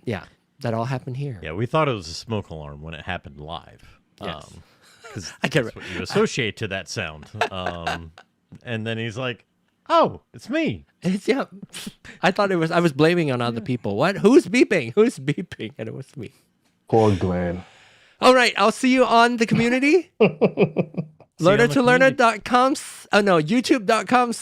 yeah, that all happened here. Yeah, we thought it was a smoke alarm when it happened live. Yes. Because that's what you associate to that sound. And then he's like, oh, it's me. I thought I was blaming on other people. What? Who's beeping? Who's beeping? And it was me. Poor Glenn. All right. I'll see you on the community. learner2learner.com. Oh, no. YouTube.com/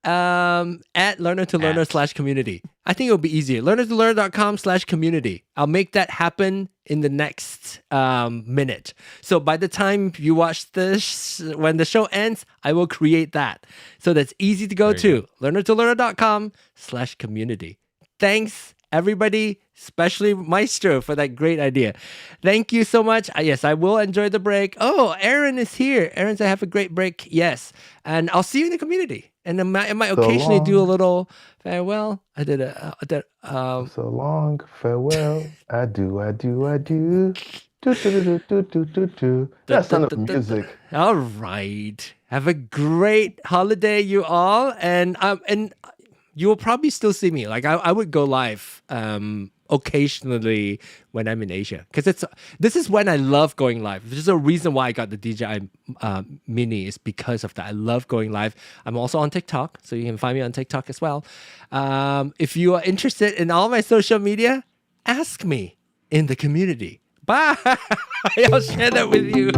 at learner2learner/community. I think it'll be easier. learner2learner.com/community. I'll make that happen in the next minute. So by the time you watch this, when the show ends, I will create that. So that's easy to go to. learner2learner.com/community. Thanks, everybody, especially Maestro, for that great idea. Thank you so much. Yes, I will enjoy the break. Oh, Aaron is here. Aaron said, have a great break. Yes. And I'll see you in the community. And I might occasionally do a little farewell. I did so long, farewell. I do. Do. That's none of music. All right. Have a great holiday, you all. And you will probably still see me. Like I would go live occasionally when I'm in Asia, because this is when I love going live. There's a reason why I got the DJI Mini is because of that. I love going live. I'm also on TikTok, so you can find me on TikTok as well. If you are interested in all my social media, ask me in the community. Bye. I'll share that with you.